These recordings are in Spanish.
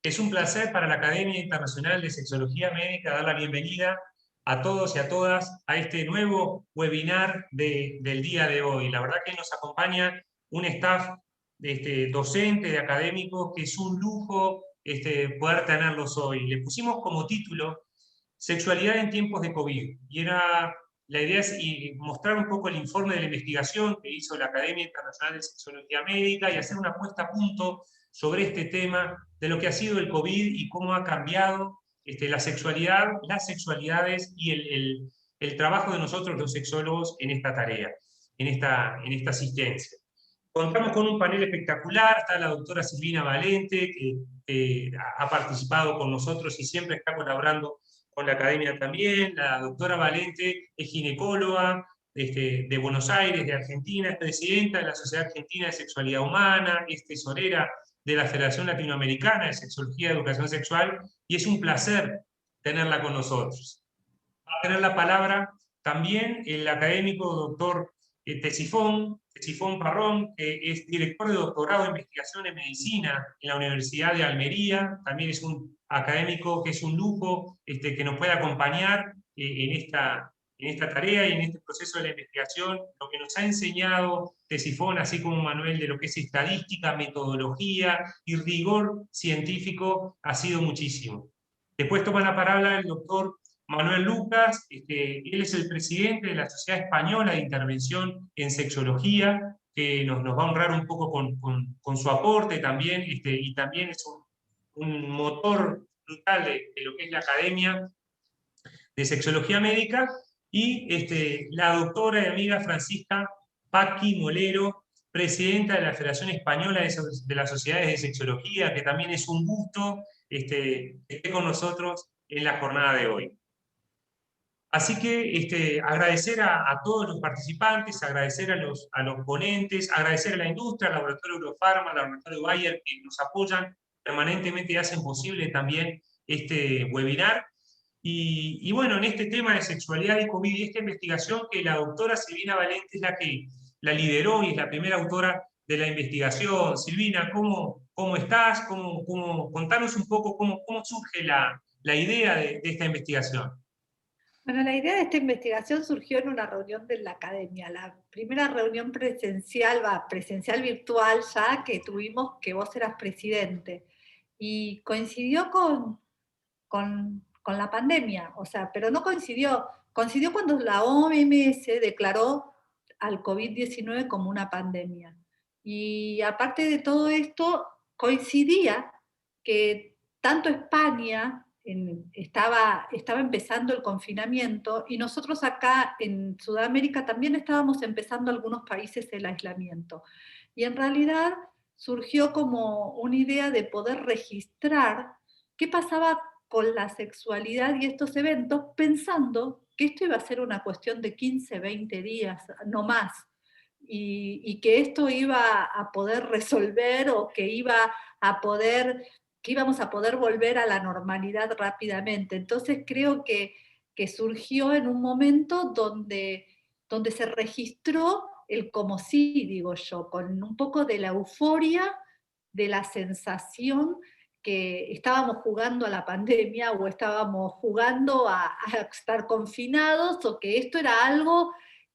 Es un placer para la Academia Internacional de Sexología Médica dar la bienvenida a todos y a todas a este nuevo webinar del día de hoy. La verdad que nos acompaña un staff docente, de académicos, que es un lujo poder tenerlos hoy. Le pusimos como título Sexualidad en tiempos de COVID. La idea es mostrar un poco el informe de la investigación que hizo la Academia Internacional de Sexología Médica y hacer una puesta a punto sobre este tema de lo que ha sido el COVID y cómo ha cambiado la sexualidad, las sexualidades y el trabajo de nosotros los sexólogos en esta tarea, en esta asistencia. Contamos con un panel espectacular, está la doctora Silvina Valente, que ha participado con nosotros y siempre está colaborando con la academia también. La doctora Valente es ginecóloga de Buenos Aires, de Argentina, es presidenta de la Sociedad Argentina de Sexualidad Humana, es tesorera de la Federación Latinoamericana de Sexología y Educación Sexual, y es un placer tenerla con nosotros. Va a tener la palabra también el académico doctor Tesifón Parrón, que es director de doctorado en investigación en medicina en la Universidad de Almería. También es un académico que es un lujo que nos puede acompañar en esta tarea y en este proceso de la investigación. Lo que nos ha enseñado Tesifón, así como Manuel, de lo que es estadística, metodología y rigor científico, ha sido muchísimo. Después toma la palabra el doctor Manuel Lucas, él es el presidente de la Sociedad Española de Intervención en Sexología, que nos va a honrar un poco con su aporte también, y también es un motor brutal de lo que es la Academia de Sexología Médica, y la doctora y amiga Francisca Paqui Molero, presidenta de la Federación Española de las Sociedades de Sexología, que también es un gusto que esté con nosotros en la jornada de hoy. Así que agradecer a todos los participantes, agradecer a los ponentes, agradecer a la industria, al laboratorio Eurofarma, al laboratorio Bayer, que nos apoyan permanentemente y hacen posible también este webinar. Y bueno, en este tema de sexualidad y COVID y esta investigación, que la doctora Silvina Valente es la que la lideró y es la primera autora de la investigación. Silvina, ¿cómo estás? Contanos un poco cómo surge la idea de esta investigación. Bueno, la idea de esta investigación surgió en una reunión de la academia, la primera reunión presencial virtual ya que tuvimos, que vos eras presidente, y coincidió con la pandemia, o sea, pero no coincidió cuando la OMS declaró al COVID-19 como una pandemia. Y aparte de todo esto, coincidía que tanto España estaba empezando el confinamiento y nosotros acá en Sudamérica también estábamos empezando algunos países el aislamiento. Y en realidad surgió como una idea de poder registrar qué pasaba con la sexualidad y estos eventos, pensando que esto iba a ser una cuestión de 15, 20 días, no más, y que esto iba a poder resolver o que íbamos a poder volver a la normalidad rápidamente. Entonces creo que surgió en un momento donde se registró el como sí, digo yo, con un poco de la euforia, de la sensación que estábamos jugando a la pandemia o estábamos jugando a estar confinados, o que esto era algo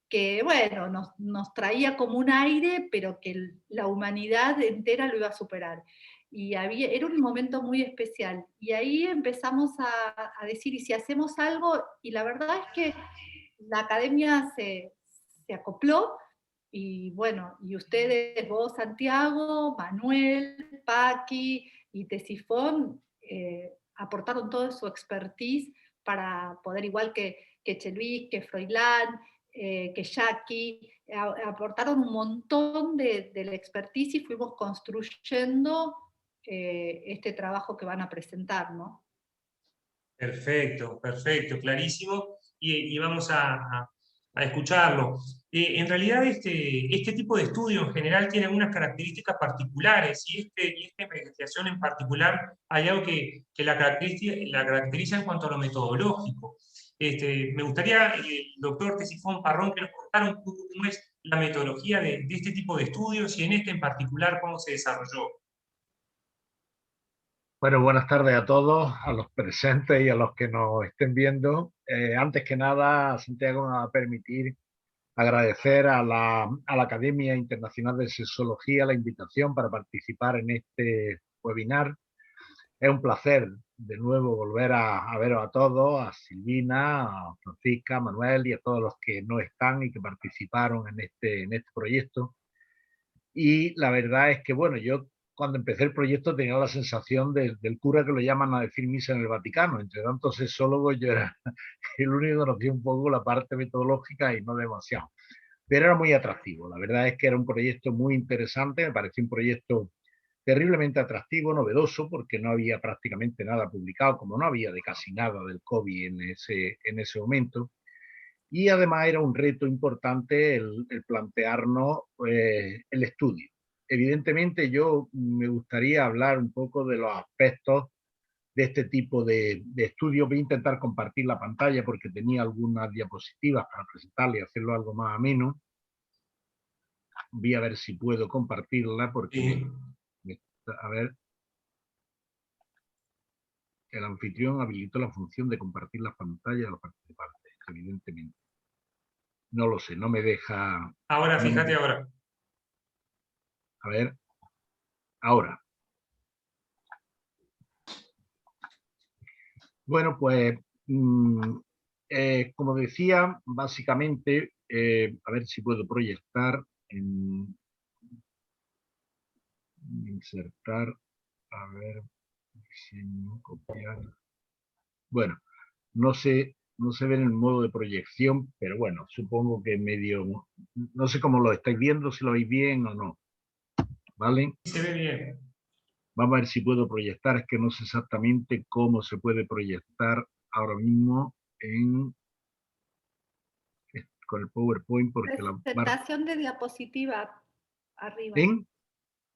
que, bueno, nos traía como un aire, pero que la humanidad entera lo iba a superar. Y era un momento muy especial. Y ahí empezamos a decir, ¿y si hacemos algo? Y la verdad es que la academia se acopló, y bueno, y ustedes, vos, Santiago, Manuel, Paqui y Tesifón, aportaron toda su expertise para poder, igual que Cheluis, que Froilán, que Jackie, aportaron un montón de la expertise y fuimos construyendo este trabajo que van a presentar, ¿no? Perfecto, perfecto, clarísimo, y vamos a escucharlo. En realidad, este tipo de estudio en general tiene algunas características particulares, y esta investigación en particular hay algo que la caracteriza en cuanto a lo metodológico. Me gustaría, doctor Tesifón Parrón, que nos contara un poco cómo es la metodología de este tipo de estudios y en este en particular cómo se desarrolló. Bueno, buenas tardes a todos, a los presentes y a los que nos estén viendo. Antes que nada, Santiago, me va a permitir agradecer a la Academia Internacional de Sexología la invitación para participar en este webinar. Es un placer de nuevo volver a veros a todos, a Silvina, a Francisca, a Manuel y a todos los que no están y que participaron en este proyecto. Y la verdad es que, bueno, yo cuando empecé el proyecto tenía la sensación del cura que lo llaman a decir misa en el Vaticano. Entre tantos sexólogos, yo era el único que conocía un poco la parte metodológica y no demasiado. Pero era muy atractivo. La verdad es que era un proyecto muy interesante. Me pareció un proyecto terriblemente atractivo, novedoso, porque no había prácticamente nada publicado, como no había de casi nada del COVID en ese momento. Y además era un reto importante el plantearnos el estudio. Evidentemente yo me gustaría hablar un poco de los aspectos de este tipo de estudios. Voy a intentar compartir la pantalla porque tenía algunas diapositivas para presentarle y hacerlo algo más ameno. Voy a ver si puedo compartirla porque, a ver, el anfitrión habilitó la función de compartir las pantallas a los participantes, evidentemente. No lo sé, no me deja... Ahora, no fíjate me deja. ahora. A ver, ahora. Bueno, pues, como decía, básicamente, a ver si puedo proyectar, insertar, a ver, diseño, copiar. Bueno, no se ve en el modo de proyección, pero bueno, supongo que medio, no sé cómo lo estáis viendo, si lo veis bien o no, ¿vale? Se ve bien. Vamos a ver si puedo proyectar, es que no sé exactamente cómo se puede proyectar ahora mismo con el PowerPoint porque presentación de diapositiva arriba. ¿En?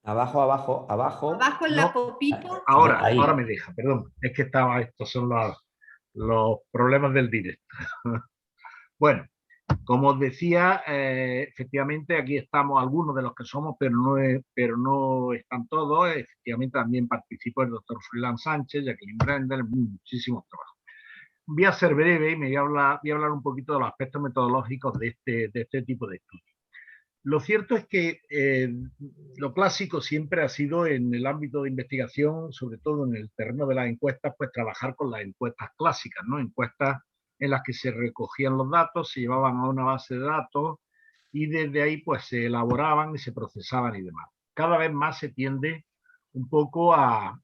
Abajo, abajo, abajo. Abajo en no, la copita. ahora me deja, perdón. Es que estos son los problemas del directo. Bueno, como os decía, efectivamente aquí estamos algunos de los que somos, pero no están todos. Efectivamente también participó el doctor Froilán Sánchez, Jacqueline Brendel, muchísimos trabajos. Voy a ser breve y voy a hablar un poquito de los aspectos metodológicos de este tipo de estudios. Lo cierto es que lo clásico siempre ha sido en el ámbito de investigación, sobre todo en el terreno de las encuestas, pues trabajar con las encuestas clásicas, ¿no? Encuestas en las que se recogían los datos, se llevaban a una base de datos y desde ahí pues se elaboraban y se procesaban y demás. Cada vez más se tiende un poco a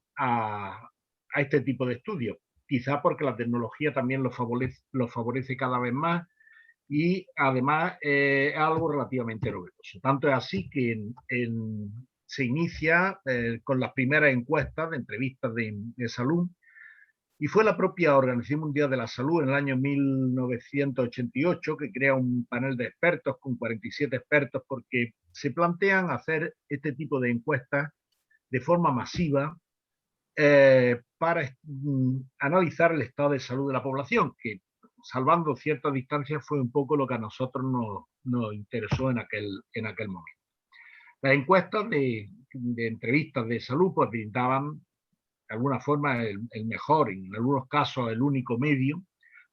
este tipo de estudios, quizá porque la tecnología también lo favorece cada vez más y además es algo relativamente novedoso. Tanto es así que se inicia con las primeras encuestas de entrevistas de salud y fue la propia Organización Mundial de la Salud en el año 1988 que crea un panel de expertos con 47 expertos porque se plantean hacer este tipo de encuestas de forma masiva para analizar el estado de salud de la población, que salvando ciertas distancias fue un poco lo que a nosotros nos interesó en aquel momento. Las encuestas de entrevistas de salud pues brindaban de alguna forma el mejor, en algunos casos el único medio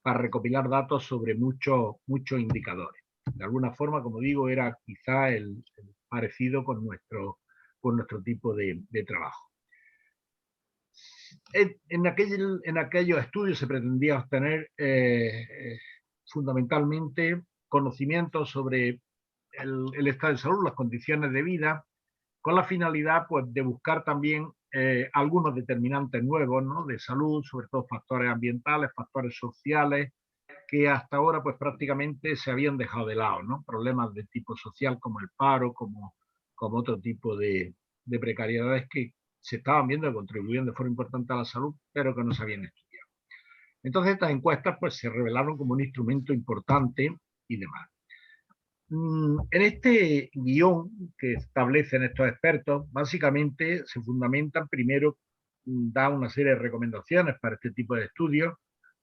para recopilar datos sobre muchos indicadores. De alguna forma, como digo, era quizá el parecido con nuestro tipo de trabajo. En aquellos estudios se pretendía obtener fundamentalmente conocimientos sobre el estado de salud, las condiciones de vida, con la finalidad pues, de buscar también algunos determinantes nuevos, ¿no? De salud, sobre todo factores ambientales, factores sociales, que hasta ahora pues, prácticamente se habían dejado de lado, ¿no? Problemas de tipo social como el paro, como otro tipo de precariedades que se estaban viendo que contribuían de forma importante a la salud, pero que no se habían estudiado. Entonces estas encuestas pues, se revelaron como un instrumento importante y demás. En este guión que establecen estos expertos, básicamente se fundamentan primero, da una serie de recomendaciones para este tipo de estudios,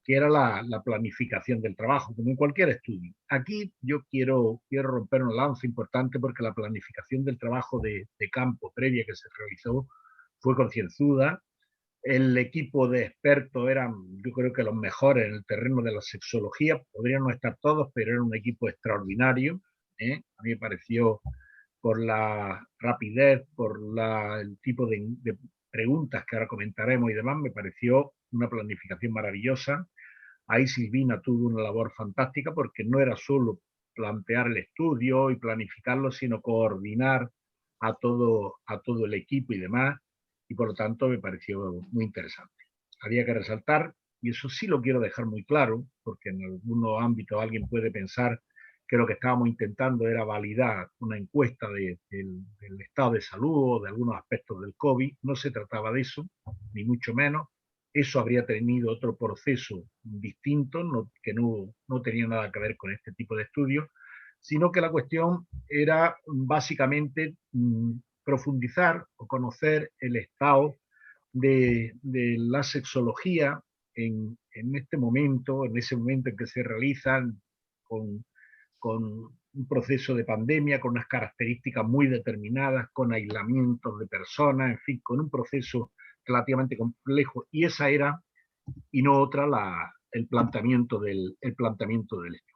que era la planificación del trabajo, como en cualquier estudio. Aquí yo quiero romper un lance importante porque la planificación del trabajo de campo previa que se realizó fue concienzuda, El equipo de expertos eran, yo creo que los mejores en el terreno de la sexología. Podrían no estar todos, pero era un equipo extraordinario. A mí me pareció, por la rapidez, por el tipo de preguntas que ahora comentaremos y demás, me pareció una planificación maravillosa. Ahí Silvina tuvo una labor fantástica porque no era solo plantear el estudio y planificarlo, sino coordinar a todo el equipo y demás, y por lo tanto me pareció muy interesante. Había que resaltar, y eso sí lo quiero dejar muy claro, porque en algunos ámbitos alguien puede pensar que lo que estábamos intentando era validar una encuesta del estado de salud o de algunos aspectos del COVID. No se trataba de eso, ni mucho menos. Eso habría tenido otro proceso distinto, que no tenía nada que ver con este tipo de estudios, sino que la cuestión era básicamente profundizar o conocer el estado de la sexología en este momento, en ese momento en que se realizan con un proceso de pandemia, con unas características muy determinadas, con aislamientos de personas, en fin, con un proceso relativamente complejo, y esa era, y no otra, el planteamiento del estudio.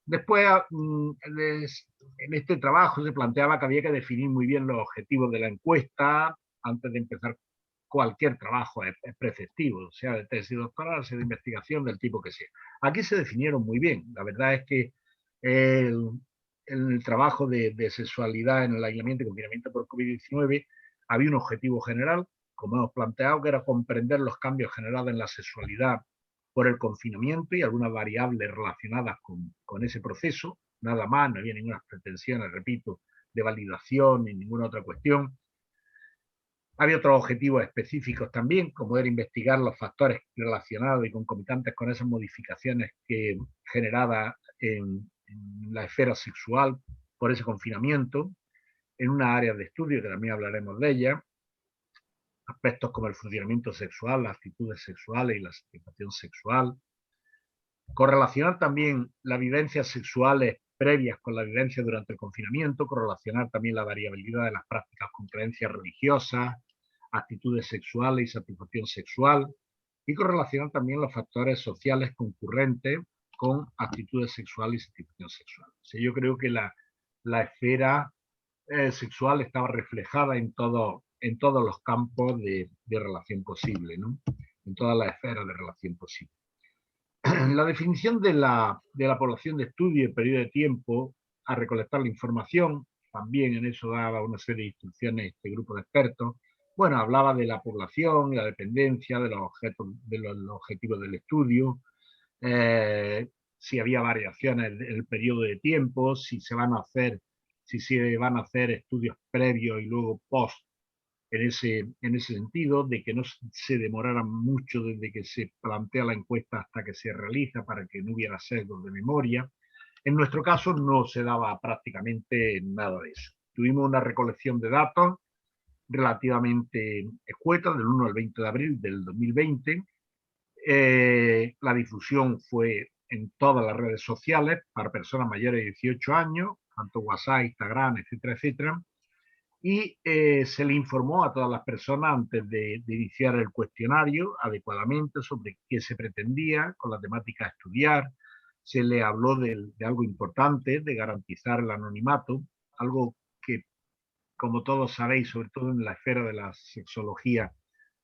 Después, en este trabajo se planteaba que había que definir muy bien los objetivos de la encuesta antes de empezar cualquier trabajo preceptivo, sea de tesis doctoral, sea de investigación, del tipo que sea. Aquí se definieron muy bien. La verdad es que el trabajo de sexualidad en el aislamiento y confinamiento por COVID-19 había un objetivo general, como hemos planteado, que era comprender los cambios generados en la sexualidad por el confinamiento y algunas variables relacionadas con ese proceso. Nada más, no había ninguna pretensiones, repito, de validación ni ninguna otra cuestión. Había otros objetivos específicos también, como era investigar los factores relacionados y concomitantes con esas modificaciones generadas en la esfera sexual por ese confinamiento, en una área de estudio que también hablaremos de ella, aspectos como el funcionamiento sexual, las actitudes sexuales y la satisfacción sexual. Correlacionar también las vivencias sexuales previas con la vivencia durante el confinamiento, correlacionar también la variabilidad de las prácticas con creencias religiosas, actitudes sexuales y satisfacción sexual, y correlacionar también los factores sociales concurrentes con actitudes sexuales y satisfacción sexual. O sea, yo creo que la esfera sexual estaba reflejada en todos los campos de relación posible, ¿no? En todas las esferas de relación posible. La definición de la población de estudio y el periodo de tiempo a recolectar la información, también en eso daba una serie de instrucciones este grupo de expertos. Bueno, hablaba de la población, la dependencia, de los objetivos del estudio, si había variaciones en el periodo de tiempo, si se van a hacer estudios previos y luego post en ese sentido, de que no se demoraran mucho desde que se plantea la encuesta hasta que se realiza para que no hubiera sesgos de memoria. En nuestro caso no se daba prácticamente nada de eso. Tuvimos una recolección de datos relativamente escueta del 1 al 20 de abril del 2020. La difusión fue en todas las redes sociales para personas mayores de 18 años, tanto WhatsApp, Instagram, etcétera, etcétera. Y se le informó a todas las personas antes de iniciar el cuestionario adecuadamente sobre qué se pretendía con la temática a estudiar. Se le habló de algo importante, de garantizar el anonimato, algo que, como todos sabéis, sobre todo en la esfera de la sexología,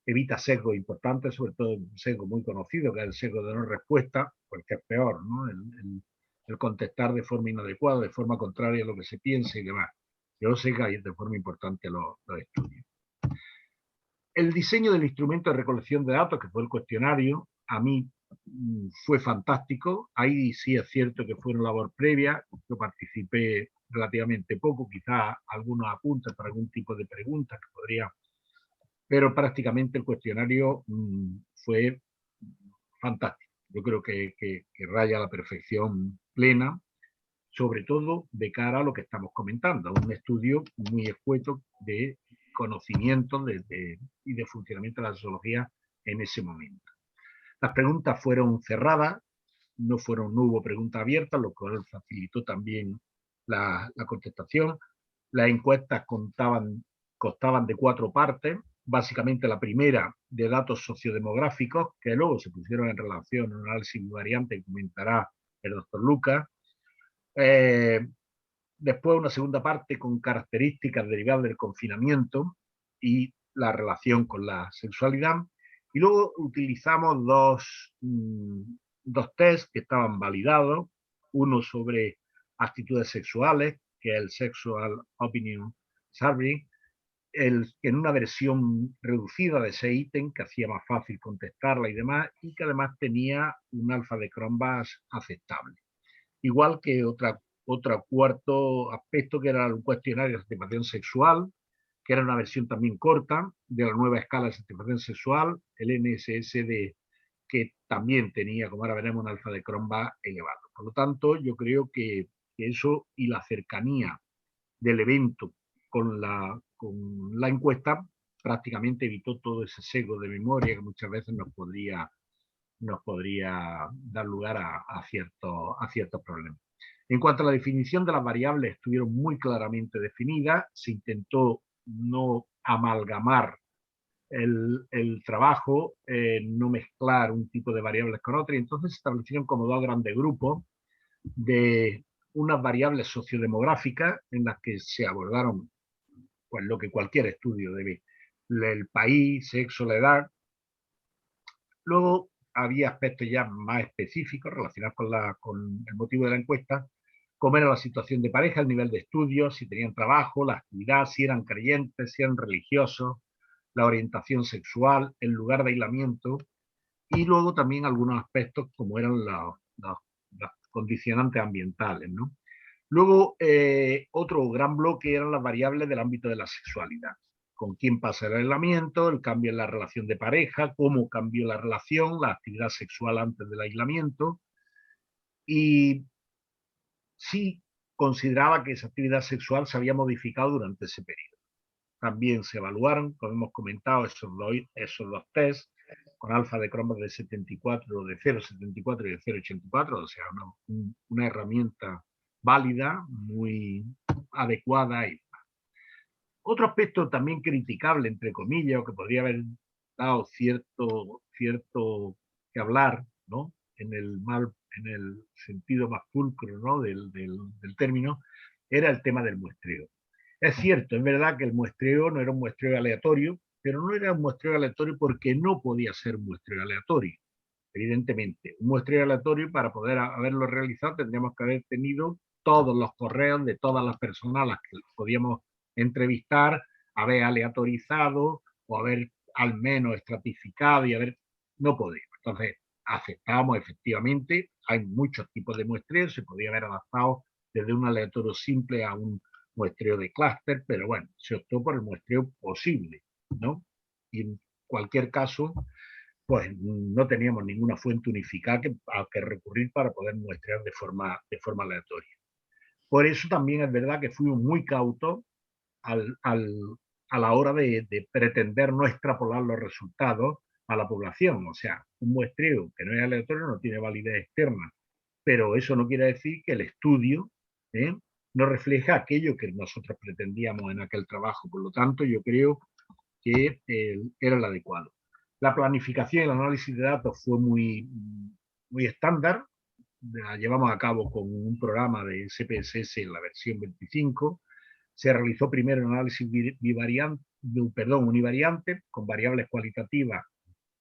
evita sesgos importantes, sobre todo un sesgo muy conocido, que es el sesgo de no respuesta, porque es peor, ¿no? El contestar de forma inadecuada, de forma contraria a lo que se piensa y demás. Yo sé que hay de forma importante los estudios. El diseño del instrumento de recolección de datos, que fue el cuestionario, a mí fue fantástico. Ahí sí es cierto que fue una labor previa. Yo participé relativamente poco, quizás algunos apuntes para algún tipo de preguntas que podría, pero prácticamente el cuestionario fue fantástico. Yo creo que raya a la perfección plena, sobre todo de cara a lo que estamos comentando, un estudio muy escueto de conocimiento y de funcionamiento de la sexología en ese momento. Las preguntas fueron cerradas, no hubo preguntas abiertas, lo cual facilitó también la contestación. Las encuestas constaban de 4 partes, básicamente la primera de datos sociodemográficos, que luego se pusieron en relación en un análisis variante que comentará el doctor Lucas. Después una segunda parte con características derivadas del confinamiento y la relación con la sexualidad. Y luego utilizamos dos test que estaban validados, uno sobre actitudes sexuales, que es el Sexual Opinion Survey, en una versión reducida de 6 ítems que hacía más fácil contestarla y demás, y que además tenía un alfa de Cronbachs aceptable. Igual que otro cuarto aspecto, que era un cuestionario de satisfacción sexual, que era una versión también corta de la nueva escala de satisfacción sexual, el NSSD, que también tenía, como ahora veremos, un alfa de Cronbachs elevado. Por lo tanto, yo creo que eso y la cercanía del evento con la encuesta prácticamente evitó todo ese sesgo de memoria que muchas veces nos podría dar lugar a ciertos problemas. En cuanto a la definición de las variables, estuvieron muy claramente definidas, se intentó no amalgamar el trabajo, no mezclar un tipo de variables con otra, y entonces se establecieron como dos grandes grupos de unas variables sociodemográficas en las que se abordaron pues lo que cualquier estudio debe, el país, sexo, la edad. Luego había aspectos ya más específicos relacionados con el motivo de la encuesta, como era la situación de pareja, el nivel de estudios, si tenían trabajo, la actividad, si eran creyentes, si eran religiosos, la orientación sexual, el lugar de aislamiento, y luego también algunos aspectos como eran los condicionantes ambientales, ¿no? Luego, otro gran bloque eran las variables del ámbito de la sexualidad. Con quién pasa el aislamiento, el cambio en la relación de pareja, cómo cambió la relación, la actividad sexual antes del aislamiento. Y sí consideraba que esa actividad sexual se había modificado durante ese periodo. También se evaluaron, como hemos comentado, esos dos tests, con alfa de Cronbachs de 74, de 0,74 y de 0,84, o sea, una herramienta válida, muy adecuada. Otro aspecto también criticable, entre comillas, o que podría haber dado cierto que hablar, ¿no? en el sentido más pulcro, ¿no? del término, era el tema del muestreo. Es cierto, es verdad que el muestreo no era un muestreo aleatorio, pero no era un muestreo aleatorio porque no podía ser un muestreo aleatorio. Evidentemente, un muestreo aleatorio, para poder haberlo realizado, tendríamos que haber tenido todos los correos de todas las personas a las que podíamos entrevistar, haber aleatorizado o haber al menos estratificado y haber... No podemos. Entonces, aceptamos efectivamente, hay muchos tipos de muestreo, se podía haber adaptado desde un aleatorio simple a un muestreo de clúster, pero bueno, se optó por el muestreo posible, ¿no? Y en cualquier caso, pues no teníamos ninguna fuente unificada a que recurrir para poder muestrear de forma aleatoria. Por eso también es verdad que fuimos muy cautos a la hora de pretender no extrapolar los resultados a la población. O sea, un muestreo que no es aleatorio no tiene validez externa, pero eso no quiere decir que el estudio no refleja aquello que nosotros pretendíamos en aquel trabajo. Por lo tanto, yo creo que era el adecuado. La planificación y el análisis de datos fue muy estándar. La llevamos a cabo con un programa de SPSS en la versión 25. Se realizó primero un análisis univariante con variables cualitativas,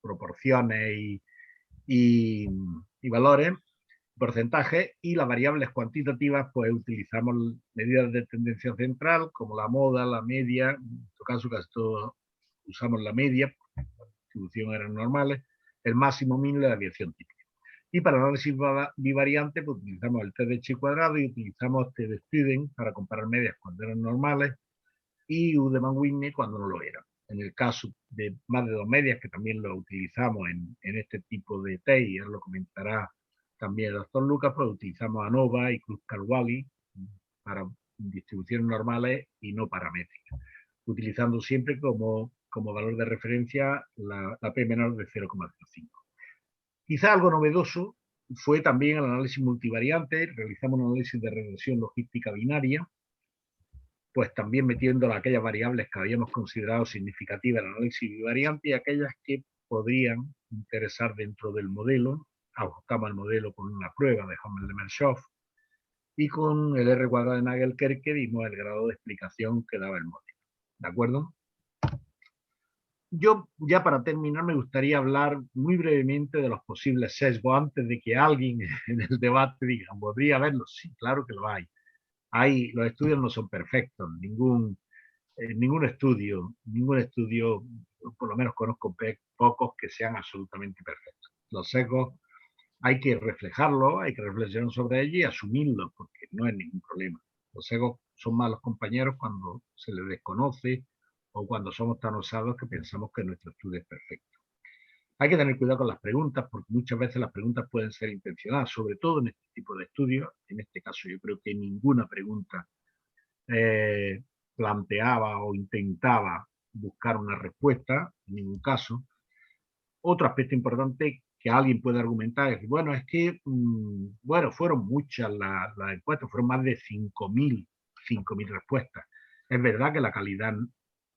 proporciones y valores, porcentajes, y las variables cuantitativas, pues utilizamos medidas de tendencia central como la moda, la media, en nuestro caso casi todos usamos la media, la distribución eran normales, el máximo mínimo de la desviación típica. Y para análisis bivariante, pues utilizamos el test de chi cuadrado y utilizamos test de Student para comparar medias cuando eran normales y Udeman-Whitney cuando no lo eran. En el caso de más de 2 medias, que también lo utilizamos en este tipo de test, y él lo comentará también el doctor Lucas, pues utilizamos ANOVA y Kruskal-Wallis para distribuciones normales y no paramétricas, utilizando siempre como valor de referencia la P menor de 0,05. Quizá algo novedoso fue también el análisis multivariante. Realizamos un análisis de regresión logística binaria, pues también metiendo aquellas variables que habíamos considerado significativas en el análisis bivariante y aquellas que podrían interesar dentro del modelo. Ajustamos el modelo con una prueba de Hommel-Mershov y con el R cuadrado de Nagel-Kerke dimos el grado de explicación que daba el modelo. ¿De acuerdo? Yo, ya para terminar, me gustaría hablar muy brevemente de los posibles sesgos antes de que alguien en el debate diga, ¿podría haberlos? Sí, claro que lo hay. Los estudios no son perfectos, ningún estudio, por lo menos conozco pocos que sean absolutamente perfectos. Los sesgos hay que reflejarlos, hay que reflexionar sobre ellos y asumirlos, porque no es ningún problema. Los sesgos son malos compañeros cuando se les desconoce o cuando somos tan osados que pensamos que nuestro estudio es perfecto. Hay que tener cuidado con las preguntas, porque muchas veces las preguntas pueden ser intencionadas, sobre todo en este tipo de estudios. En este caso yo creo que ninguna pregunta planteaba o intentaba buscar una respuesta, en ningún caso. Otro aspecto importante que alguien puede argumentar es que, bueno, es que, bueno, fueron muchas las encuestas, fueron más de 5.000 respuestas. Es verdad que la cantidad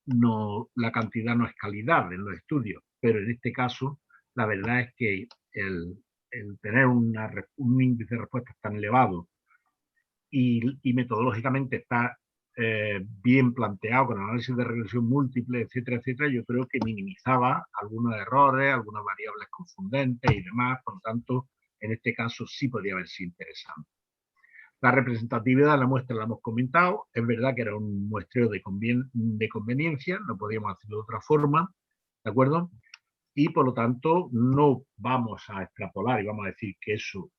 no es calidad en los estudios, pero en este caso, la verdad es que el tener un índice de respuestas tan elevado y metodológicamente está bien planteado con análisis de regresión múltiple, etcétera, etcétera, yo creo que minimizaba algunos errores, algunas variables confundentes y demás, por lo tanto, en este caso sí podría haber sido interesante. La representatividad de la muestra la hemos comentado, es verdad que era un muestreo de conveniencia, no podíamos hacerlo de otra forma, ¿de acuerdo? Y por lo tanto no vamos a extrapolar y vamos a decir que eso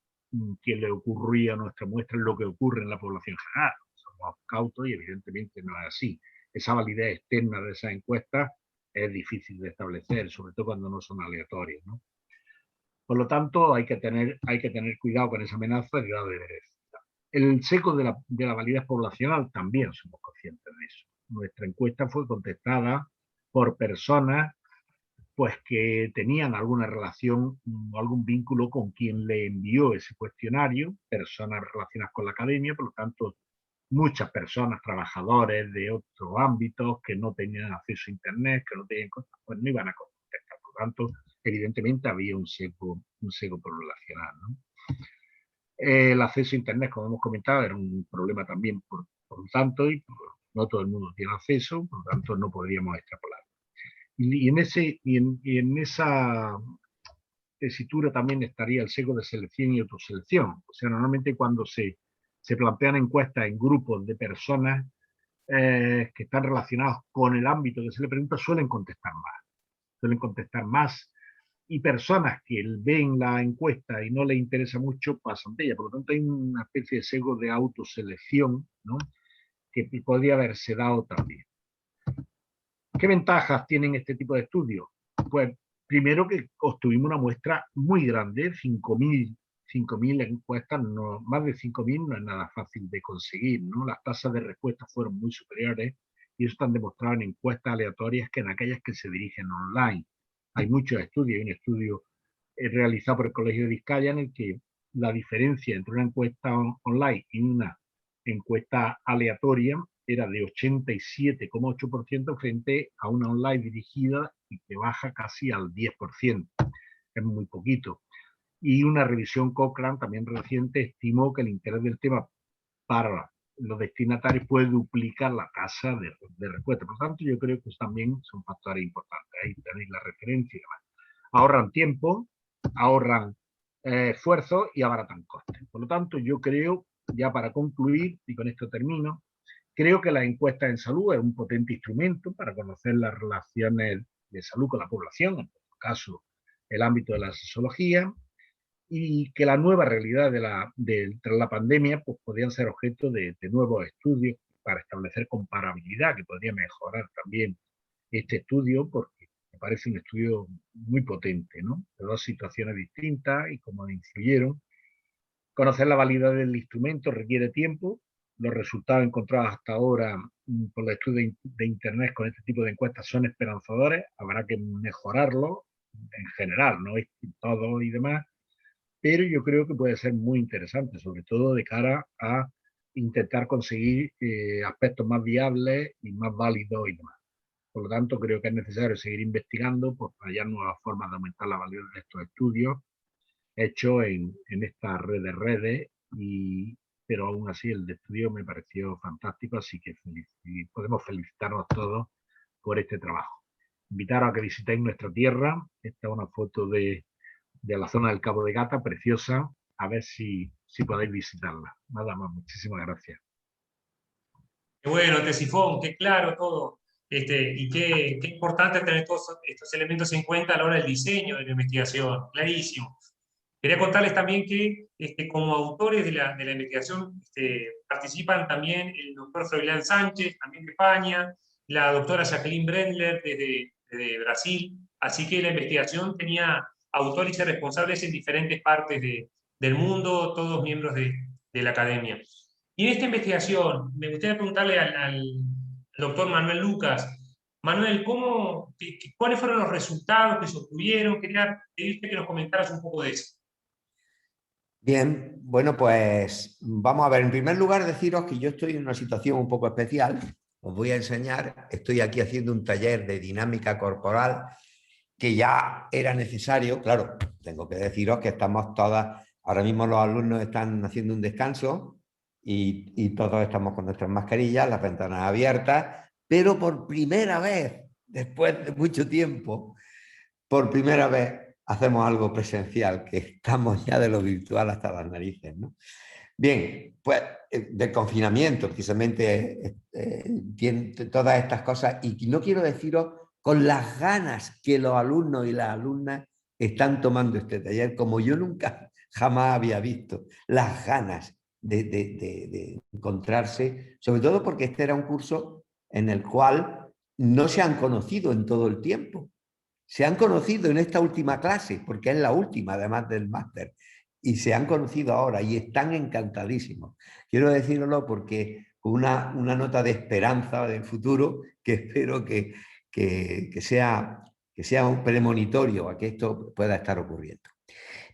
que le ocurría a nuestra muestra es lo que ocurre en la población general. Somos cautos y evidentemente no es así. Esa validez externa de esas encuestas es difícil de establecer, sobre todo cuando no son aleatorias, ¿no? Por lo tanto, hay que tener cuidado con esa amenaza de grado de veracidad. El sesgo de la validez poblacional también somos conscientes de eso. Nuestra encuesta fue contestada por personas pues que tenían alguna relación o algún vínculo con quien le envió ese cuestionario, personas relacionadas con la academia, por lo tanto, muchas personas, trabajadores de otros ámbitos que no tenían acceso a Internet, que no tenían cosas, pues no iban a contestar. Por lo tanto, evidentemente había un sesgo poblacional, ¿no? El acceso a Internet, como hemos comentado, era un problema también, por lo tanto, y no todo el mundo tiene acceso, por lo tanto, no podríamos extrapolar. Y en esa tesitura también estaría el sesgo de selección y autoselección. O sea, normalmente cuando se plantean encuestas en grupos de personas que están relacionados con el ámbito que se le pregunta, suelen contestar más. Y personas que ven la encuesta y no les interesa mucho pasan de ella. Por lo tanto, hay una especie de sesgo de autoselección, ¿no?, que podría haberse dado también. ¿Qué ventajas tienen este tipo de estudios? Pues primero que obtuvimos una muestra muy grande, 5.000 encuestas, más de 5.000 no es nada fácil de conseguir, ¿no? Las tasas de respuesta fueron muy superiores y eso está demostrado en encuestas aleatorias que en aquellas que se dirigen online. Hay muchos estudios, hay un estudio realizado por el Colegio de Vizcaya en el que la diferencia entre una encuesta online y una encuesta aleatoria era de 87,8% frente a una online dirigida y que baja casi al 10%. Es muy poquito. Y una revisión Cochrane también reciente estimó que el interés del tema para los destinatarios puede duplicar la tasa de respuesta. Por lo tanto, yo creo que también son factores importantes. Ahí tenéis la referencia y demás. Ahorran tiempo, ahorran esfuerzo y abaratan costes. Por lo tanto, yo creo, ya para concluir, y con esto termino, creo que la encuesta en salud es un potente instrumento para conocer las relaciones de salud con la población, en este caso el ámbito de la sexología, y que la nueva realidad tras la pandemia pues, podrían ser objeto de nuevos estudios para establecer comparabilidad, que podría mejorar también este estudio, porque me parece un estudio muy potente, ¿no?, de dos situaciones distintas y cómo influyeron. Conocer la validez del instrumento requiere tiempo. Los resultados encontrados hasta ahora por los estudios de Internet con este tipo de encuestas son esperanzadores. Habrá que mejorarlo en general, no es todo y demás, pero yo creo que puede ser muy interesante, sobre todo de cara a intentar conseguir aspectos más viables y más válidos y demás. Por lo tanto, creo que es necesario seguir investigando pues, para hallar nuevas formas de aumentar la validez de estos estudios hechos en esta red de redes, pero aún así el estudio me pareció fantástico, así que podemos felicitarnos todos por este trabajo. Invitaros a que visitéis nuestra tierra. Esta es una foto de la zona del Cabo de Gata, preciosa, a ver si podéis visitarla. Nada más, muchísimas gracias. Qué bueno, Ctesifón, qué claro todo. Y qué importante tener todos estos elementos en cuenta a la hora del diseño de la investigación. Clarísimo. Quería contarles también que como autores de la investigación participan también el doctor Froilán Sánchez, también de España, la doctora Jacqueline Brendler desde Brasil. Así que la investigación tenía autores y responsables en diferentes partes del mundo, todos miembros de la academia. Y en esta investigación, me gustaría preguntarle al doctor Manuel Lucas. Manuel, ¿cuáles fueron los resultados que se obtuvieron? Quería pedirte que nos comentaras un poco de eso. Bien, bueno, pues vamos a ver. En primer lugar, deciros que yo estoy en una situación un poco especial. Os voy a enseñar, estoy aquí haciendo un taller de dinámica corporal que ya era necesario. Claro, tengo que deciros que estamos todas, ahora mismo los alumnos están haciendo un descanso y todos estamos con nuestras mascarillas, las ventanas abiertas, pero por primera vez, después de mucho tiempo, por primera vez hacemos algo presencial, que estamos ya de lo virtual hasta las narices, ¿no? Bien, pues del confinamiento, precisamente, tiene todas estas cosas, y no quiero deciros con las ganas que los alumnos y las alumnas están tomando este taller, como yo nunca jamás había visto, las ganas de encontrarse, sobre todo porque este era un curso en el cual no se han conocido en todo el tiempo. Se han conocido en esta última clase, porque es la última, además del máster, y se han conocido ahora y están encantadísimos. Quiero decirlo porque una nota de esperanza del futuro, que espero que sea un premonitorio a que esto pueda estar ocurriendo.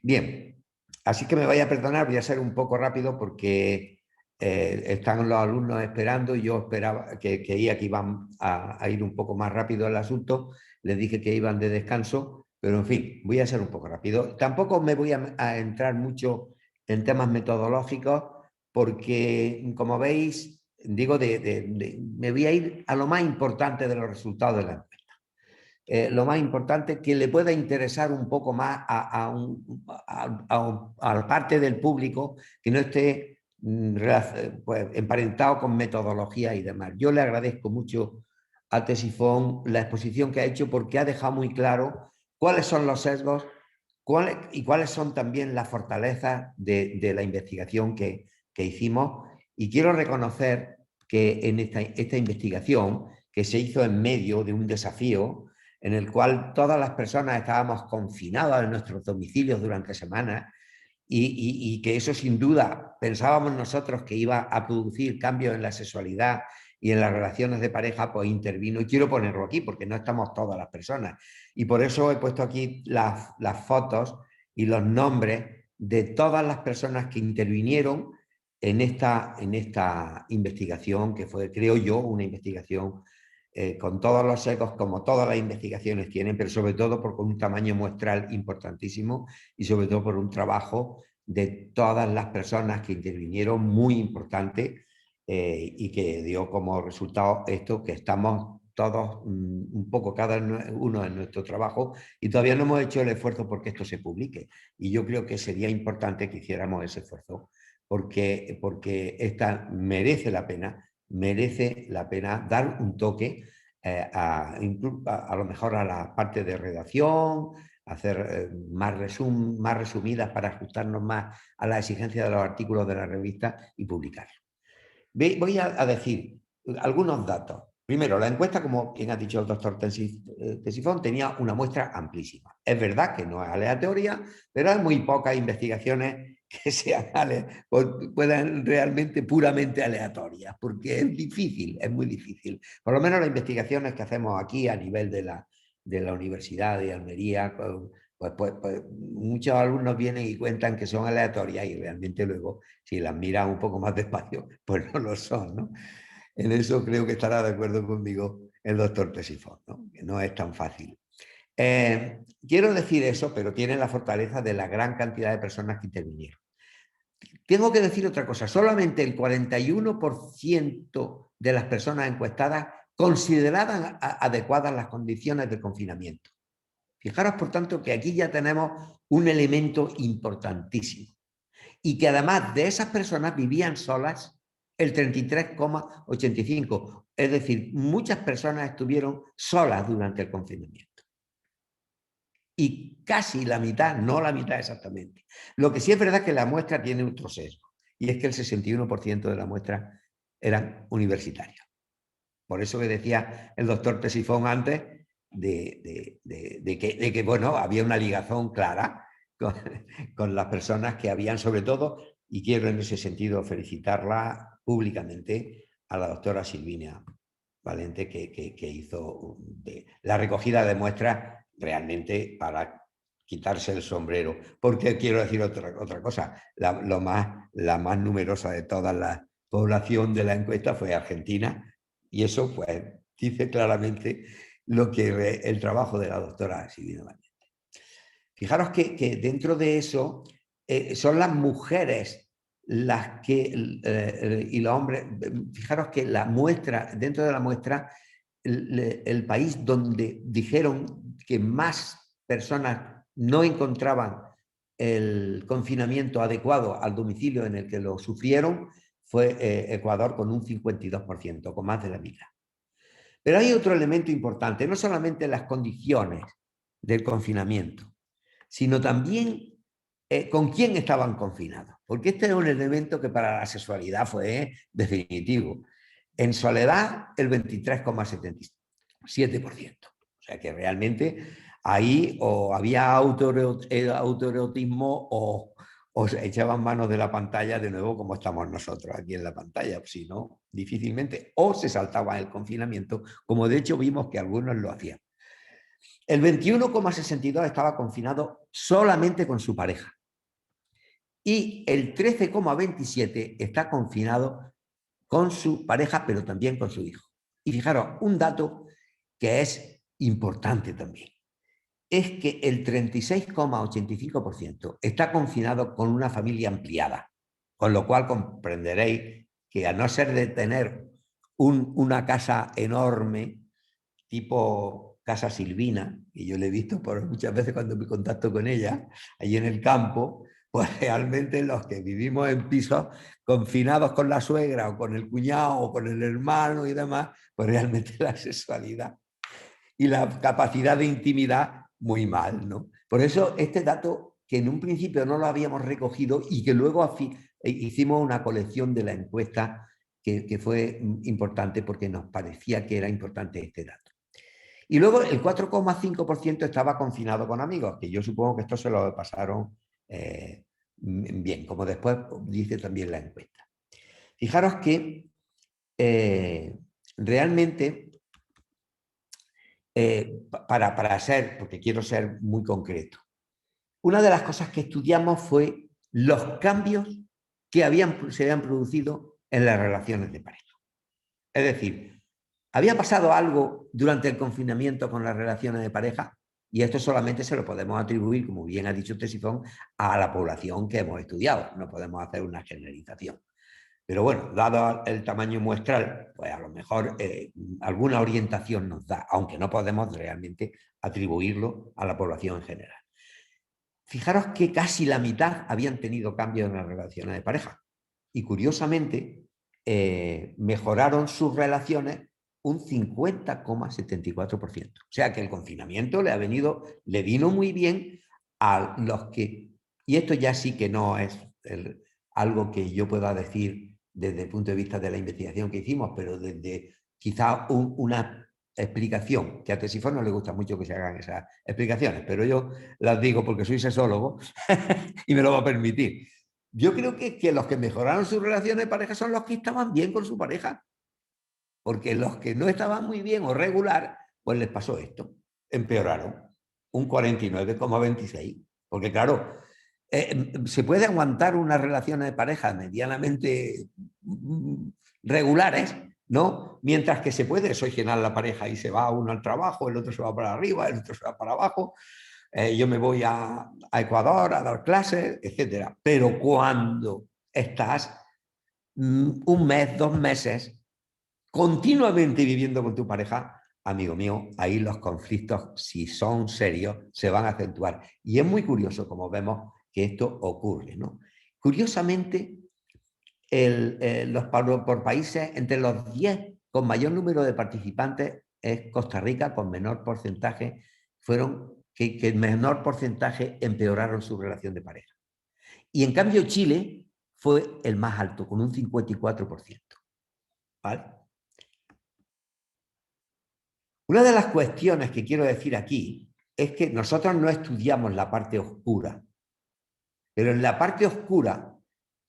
Bien, así que me vaya a perdonar, voy a ser un poco rápido porque están los alumnos esperando y yo esperaba que iban a ir un poco más rápido el asunto. Les dije que iban de descanso, pero en fin, voy a ser un poco rápido. Tampoco me voy a entrar mucho en temas metodológicos porque, como veis, digo, me voy a ir a lo más importante de los resultados de la encuesta. Lo más importante que le pueda interesar un poco más a la parte del público que no esté pues, emparentado con metodología y demás. Yo le agradezco mucho a Ctesifón la exposición que ha hecho porque ha dejado muy claro cuáles son los sesgos y cuáles son también las fortalezas de la investigación que hicimos. Y quiero reconocer que en esta investigación que se hizo en medio de un desafío en el cual todas las personas estábamos confinadas en nuestros domicilios durante semanas y que eso sin duda pensábamos nosotros que iba a producir cambios en la sexualidad y en las relaciones de pareja, pues intervino, y quiero ponerlo aquí porque no estamos todas las personas, y por eso he puesto aquí las fotos y los nombres de todas las personas que intervinieron en esta investigación, que fue, creo yo, una investigación con todos los ecos, como todas las investigaciones tienen, pero sobre todo por un tamaño muestral importantísimo y sobre todo por un trabajo de todas las personas que intervinieron muy importante y que dio como resultado esto, que estamos todos un poco cada uno en nuestro trabajo y todavía no hemos hecho el esfuerzo porque esto se publique. Y yo creo que sería importante que hiciéramos ese esfuerzo porque esta merece la pena dar un toque a lo mejor a la parte de redacción, hacer más resumidas para ajustarnos más a la exigencia de los artículos de la revista y publicar. Voy a decir algunos datos. Primero, la encuesta, como bien ha dicho el doctor Ctesifón, tenía una muestra amplísima. Es verdad que no es aleatoria, pero hay muy pocas investigaciones que sean puedan realmente puramente aleatorias, porque es difícil, es muy difícil. Por lo menos las investigaciones que hacemos aquí a nivel de la Universidad de Almería, Pues muchos alumnos vienen y cuentan que son aleatorias y realmente luego, si las miran un poco más despacio, pues no lo son, ¿no? En eso creo que estará de acuerdo conmigo el doctor Ctesifón, ¿no? Que no es tan fácil. Quiero decir eso, pero tiene la fortaleza de la gran cantidad de personas que intervinieron. Tengo que decir otra cosa, solamente el 41% de las personas encuestadas consideraban adecuadas las condiciones de confinamiento. Fijaros, por tanto, que aquí ya tenemos un elemento importantísimo y que además de esas personas vivían solas el 33,85%. Es decir, muchas personas estuvieron solas durante el confinamiento. Y casi la mitad, no la mitad exactamente. Lo que sí es verdad es que la muestra tiene otro sesgo, y es que el 61% de la muestra eran universitarios. Por eso que decía el doctor Ctesifón antes de que bueno, había una ligación clara con las personas que habían, sobre todo, y quiero en ese sentido felicitarla públicamente a la doctora Silvina Valente, que hizo la recogida de muestras realmente para quitarse el sombrero. Porque quiero decir otra cosa, la más numerosa de toda la población de la encuesta fue Argentina, y eso pues dice claramente lo que el trabajo de la doctora Silvina Valente. Fijaros que dentro de eso son las mujeres las que, y los hombres, fijaros que la muestra, dentro de la muestra, el país donde dijeron que más personas no encontraban el confinamiento adecuado al domicilio en el que lo sufrieron fue Ecuador, con un 52%, con más de la mitad. Pero hay otro elemento importante, no solamente las condiciones del confinamiento, sino también con quién estaban confinados. Porque este es un elemento que para la sexualidad fue definitivo. En soledad, el 23,77%. O sea que realmente ahí o había autoerotismo o se echaban manos de la pantalla de nuevo, como estamos nosotros aquí en la pantalla. Si no, difícilmente. O se saltaba el confinamiento, como de hecho vimos que algunos lo hacían. El 21,62% estaba confinado solamente con su pareja. Y el 13,27% está confinado con su pareja, pero también con su hijo. Y fijaros, un dato que es importante también, es que el 36,85% está confinado con una familia ampliada, con lo cual comprenderéis que a no ser de tener una casa enorme, tipo Casa Silvina, y yo le he visto por muchas veces cuando me contacto con ella, allí en el campo, pues realmente los que vivimos en pisos confinados con la suegra o con el cuñado o con el hermano y demás, pues realmente la sexualidad y la capacidad de intimidad muy mal, ¿no? Por eso este dato, que en un principio no lo habíamos recogido y que luego hicimos una colección de la encuesta que fue importante porque nos parecía que era importante este dato. Y luego el 4,5% estaba confinado con amigos, que yo supongo que esto se lo pasaron bien, como después dice también la encuesta. Fijaros que realmente, para ser, porque quiero ser muy concreto, una de las cosas que estudiamos fue los cambios que se habían producido en las relaciones de pareja. Es decir, ¿había pasado algo durante el confinamiento con las relaciones de pareja? Y esto solamente se lo podemos atribuir, como bien ha dicho Ctesifón, a la población que hemos estudiado. No podemos hacer una generalización. Pero bueno, dado el tamaño muestral, pues a lo mejor alguna orientación nos da, aunque no podemos realmente atribuirlo a la población en general. Fijaros que casi la mitad habían tenido cambios en las relaciones de pareja. Y curiosamente, mejoraron sus relaciones un 50,74%. O sea que el confinamiento le vino muy bien a los que, y esto ya sí que no es algo que yo pueda decir desde el punto de vista de la investigación que hicimos, pero desde quizá una explicación, que a Ctesifón no le gusta mucho que se hagan esas explicaciones, pero yo las digo porque soy sexólogo y me lo va a permitir. Yo creo que los que mejoraron sus relaciones de pareja son los que estaban bien con su pareja. Porque los que no estaban muy bien o regular, pues les pasó esto, empeoraron. un 49,26%. Porque claro, se puede aguantar unas relaciones de pareja medianamente regulares, ¿no? Mientras que se puede soigenar la pareja y se va uno al trabajo, el otro se va para arriba, el otro se va para abajo, yo me voy a Ecuador a dar clases, etc. Pero cuando estás un mes, 2 meses, continuamente viviendo con tu pareja, amigo mío, ahí los conflictos, si son serios, se van a acentuar. Y es muy curioso como vemos que esto ocurre, ¿no? Curiosamente, por países, entre los 10 con mayor número de participantes es Costa Rica, con menor porcentaje, que menor porcentaje empeoraron su relación de pareja. Y en cambio Chile fue el más alto, con un 54%. ¿Vale? Una de las cuestiones que quiero decir aquí es que nosotros no estudiamos la parte oscura, pero en la parte oscura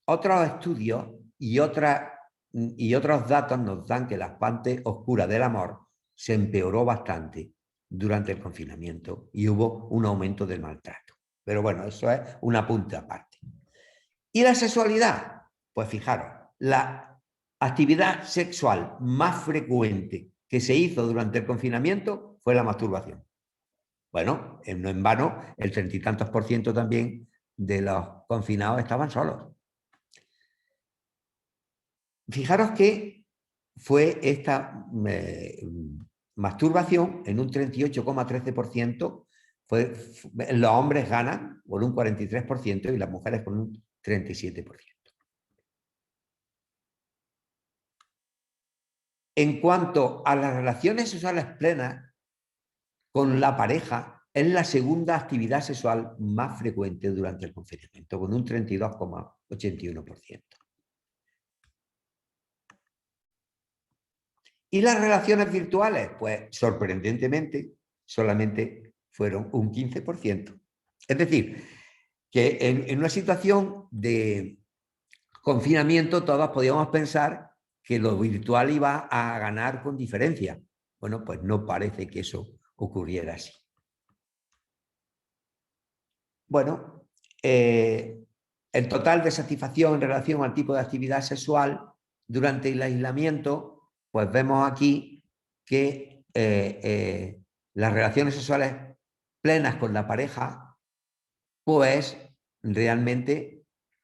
otros estudios y otros datos nos dan que la parte oscura del amor se empeoró bastante durante el confinamiento y hubo un aumento del maltrato. Pero bueno, eso es un apunte aparte. ¿Y la sexualidad? Pues fijaros, la actividad sexual más frecuente que se hizo durante el confinamiento fue la masturbación. Bueno, no en vano, el 30 y tantos % también de los confinados estaban solos. Fijaros que fue esta masturbación en un 38,13%, los hombres ganan por un 43% y las mujeres por un 37%. En cuanto a las relaciones sexuales plenas con la pareja, es la segunda actividad sexual más frecuente durante el confinamiento, con un 32,81%. ¿Y las relaciones virtuales? Pues sorprendentemente solamente fueron un 15%. Es decir, que en una situación de confinamiento todos podíamos pensar que lo virtual iba a ganar con diferencia. Bueno, pues no parece que eso ocurriera así. Bueno, el total de satisfacción en relación al tipo de actividad sexual durante el aislamiento, pues vemos aquí que las relaciones sexuales plenas con la pareja, pues realmente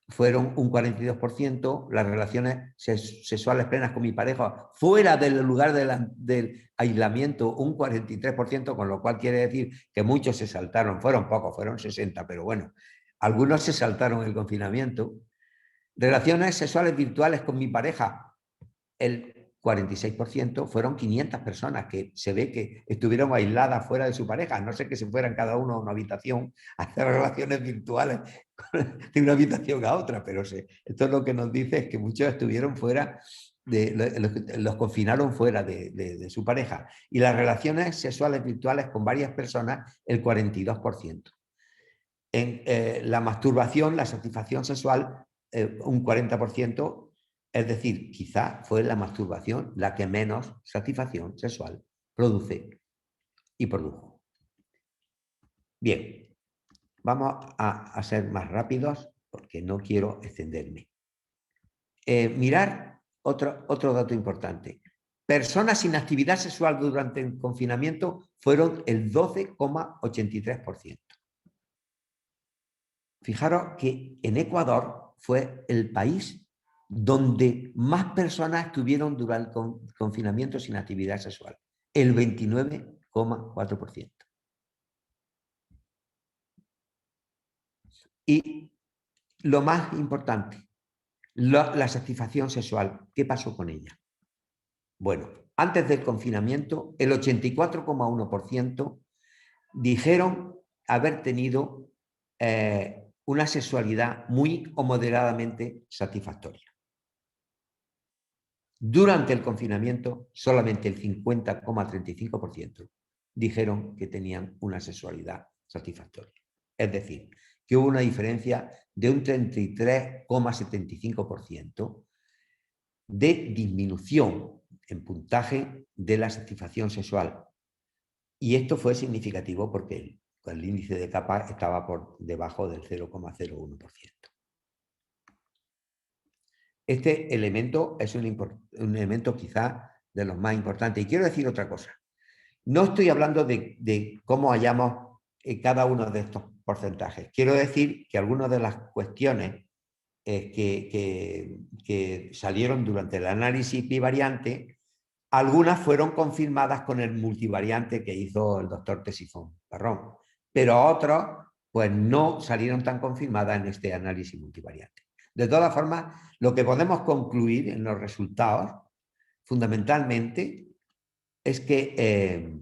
fueron un 42%, las relaciones sexuales plenas con mi pareja fuera del lugar del aislamiento un 43%, con lo cual quiere decir que muchos se saltaron, fueron pocos, fueron 60, pero bueno, algunos se saltaron el confinamiento. Relaciones sexuales virtuales con mi pareja, el 46%, fueron 500 personas que se ve que estuvieron aisladas fuera de su pareja, no sé que se fueran cada uno a una habitación a hacer relaciones virtuales de una habitación a otra, pero esto lo que nos dice es que muchos estuvieron fuera, los confinaron fuera de su pareja. Y las relaciones sexuales virtuales con varias personas, el 42%. En la masturbación, la satisfacción sexual, un 40%, es decir, quizá fue la masturbación la que menos satisfacción sexual produce y produjo. Bien, vamos a ser más rápidos porque no quiero extenderme. Mirar otro dato importante. Personas sin actividad sexual durante el confinamiento fueron el 12,83%. Fijaros que en Ecuador fue el país donde más personas estuvieron durante el confinamiento sin actividad sexual, el 29,4%. Y lo más importante, la satisfacción sexual, ¿qué pasó con ella? Bueno, antes del confinamiento, el 84,1% dijeron haber tenido una sexualidad muy o moderadamente satisfactoria. Durante el confinamiento, solamente el 50,35% dijeron que tenían una sexualidad satisfactoria. Es decir, que hubo una diferencia de un 33,75% de disminución en puntaje de la satisfacción sexual. Y esto fue significativo porque el el índice de capa estaba por debajo del 0,01%. Este elemento es un elemento quizá de los más importantes. Y quiero decir otra cosa. No estoy hablando de cómo hallamos cada uno de estos porcentajes. Quiero decir que algunas de las cuestiones que salieron durante el análisis bivariante, algunas fueron confirmadas con el multivariante que hizo el doctor Tesifón Parrón, pero otras pues no salieron tan confirmadas en este análisis multivariante. De todas formas, lo que podemos concluir en los resultados, fundamentalmente, es que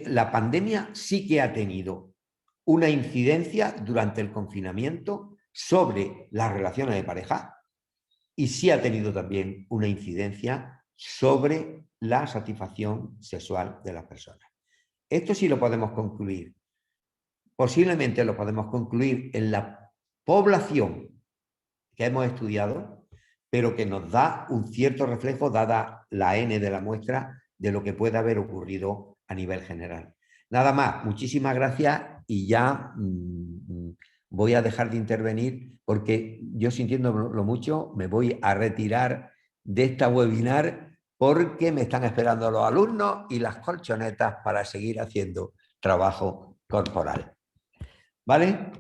la pandemia sí que ha tenido una incidencia durante el confinamiento sobre las relaciones de pareja y sí ha tenido también una incidencia sobre la satisfacción sexual de las personas. Esto sí lo podemos concluir. Posiblemente lo podemos concluir en la población que hemos estudiado, pero que nos da un cierto reflejo, dada la N de la muestra, de lo que puede haber ocurrido a nivel general. Nada más, muchísimas gracias y ya voy a dejar de intervenir porque yo, sintiéndolo mucho, me voy a retirar de esta webinar porque me están esperando los alumnos y las colchonetas para seguir haciendo trabajo corporal. ¿Vale?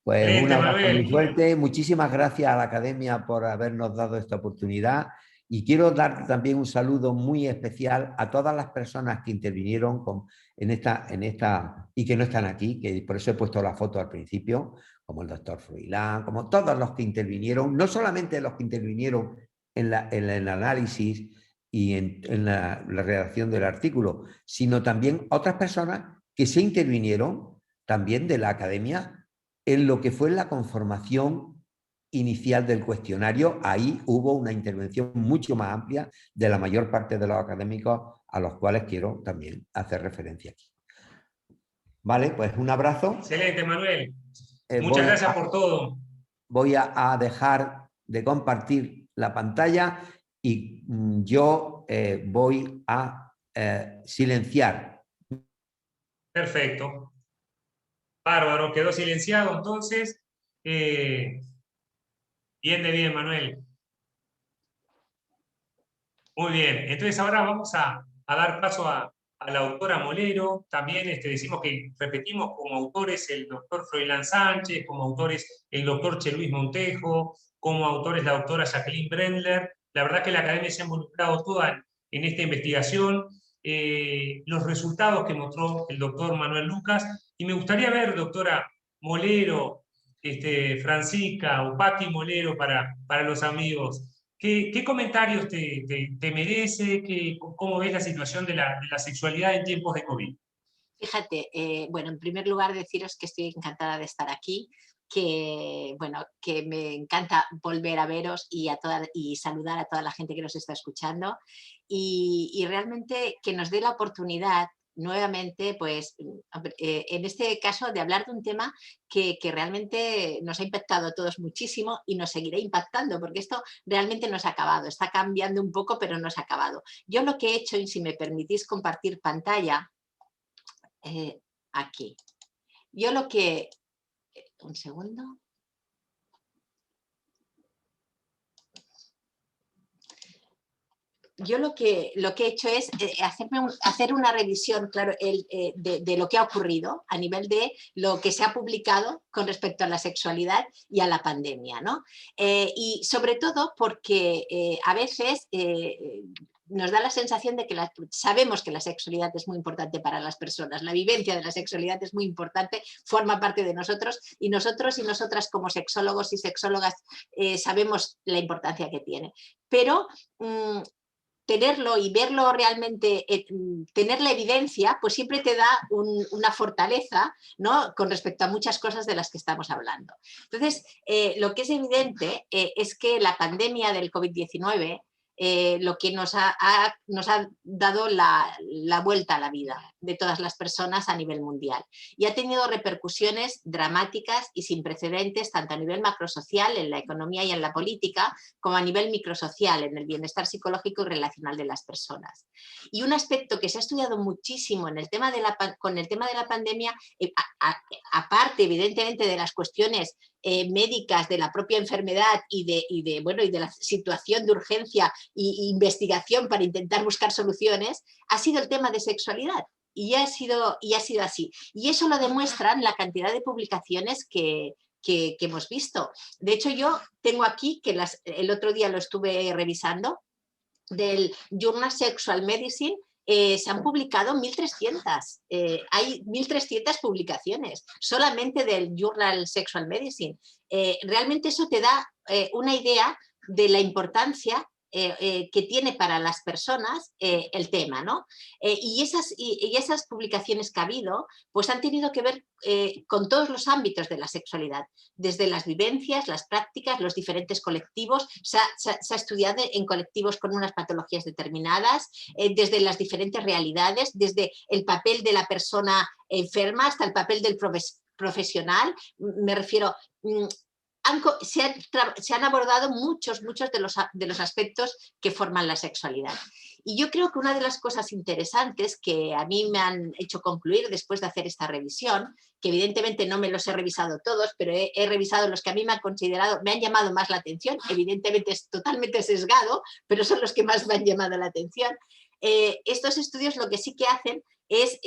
Pues un abrazo muy fuerte. Muchísimas gracias a la Academia por habernos dado esta oportunidad y quiero dar también un saludo muy especial a todas las personas que intervinieron en esta y que no están aquí, que por eso he puesto la foto al principio, como el doctor Froilán, como todos los que intervinieron, no solamente los que intervinieron en el análisis y en la redacción del artículo, sino también otras personas que se intervinieron también de la Academia en lo que fue la conformación inicial del cuestionario. Ahí hubo una intervención mucho más amplia de la mayor parte de los académicos, a los cuales quiero también hacer referencia aquí. Vale, pues un abrazo. Excelente, Manuel. Muchas gracias por todo. Voy a dejar de compartir la pantalla y yo voy a silenciar. Perfecto. Bárbaro, quedó silenciado entonces. Bien de bien, Manuel. Muy bien, entonces ahora vamos a dar paso a la autora Molero. También decimos que repetimos como autores el doctor Froilán Sánchez, como autores el doctor Che Luis Montejo, como autores la doctora Jacqueline Brendler. La verdad que la Academia se ha involucrado toda en esta investigación. Los resultados que mostró el doctor Manuel Lucas. Y me gustaría ver, doctora Molero, Francisca o Paqui Molero para los amigos. ¿Qué comentarios te merece? ¿Cómo ves la situación de la sexualidad en tiempos de COVID? Fíjate, bueno, en primer lugar deciros que estoy encantada de estar aquí, que me encanta volver a veros y saludar a toda la gente que nos está escuchando y realmente que nos dé la oportunidad nuevamente, pues en este caso, de hablar de un tema que realmente nos ha impactado a todos muchísimo y nos seguirá impactando, porque esto realmente no se ha acabado, está cambiando un poco, pero no se ha acabado. Yo lo que he hecho, y si me permitís compartir pantalla, aquí. Yo lo que... Un segundo. Yo lo que he hecho es hacer una revisión, claro, de lo que ha ocurrido a nivel de lo que se ha publicado con respecto a la sexualidad y a la pandemia, ¿no? Y sobre todo porque a veces nos da la sensación de que sabemos que la sexualidad es muy importante para las personas, la vivencia de la sexualidad es muy importante, forma parte de nosotros y nosotras como sexólogos y sexólogas sabemos la importancia que tiene. Pero tenerlo y verlo realmente, tener la evidencia, pues siempre te da una fortaleza, ¿no?, con respecto a muchas cosas de las que estamos hablando. Entonces, lo que es evidente es que la pandemia del COVID-19 lo que nos ha dado la vuelta a la vida de todas las personas a nivel mundial. Y ha tenido repercusiones dramáticas y sin precedentes, tanto a nivel macrosocial, en la economía y en la política, como a nivel microsocial, en el bienestar psicológico y relacional de las personas. Y un aspecto que se ha estudiado muchísimo en el tema con el tema de la pandemia, aparte evidentemente de las cuestiones médicas de la propia enfermedad y de la situación de urgencia e investigación para intentar buscar soluciones, ha sido el tema de sexualidad. Y ha sido así. Y eso lo demuestran la cantidad de publicaciones que hemos visto. De hecho, yo tengo aquí, que el otro día lo estuve revisando, del Journal Sexual Medicine, se han publicado 1.300. Hay 1.300 publicaciones solamente del Journal Sexual Medicine. Realmente eso te da una idea de la importancia que tiene para las personas el tema, ¿no? Y esas publicaciones que ha habido, pues han tenido que ver con todos los ámbitos de la sexualidad, desde las vivencias, las prácticas, los diferentes colectivos. Se ha estudiado en colectivos con unas patologías determinadas, desde las diferentes realidades, desde el papel de la persona enferma hasta el papel del profesional. Me refiero... Se han abordado muchos de los aspectos que forman la sexualidad. Y yo creo que una de las cosas interesantes que a mí me han hecho concluir después de hacer esta revisión, que evidentemente no me los he revisado todos, pero he revisado los que a mí me han llamado más la atención, evidentemente es totalmente sesgado, pero son los que más me han llamado la atención. Estos estudios lo que sí que hacen es,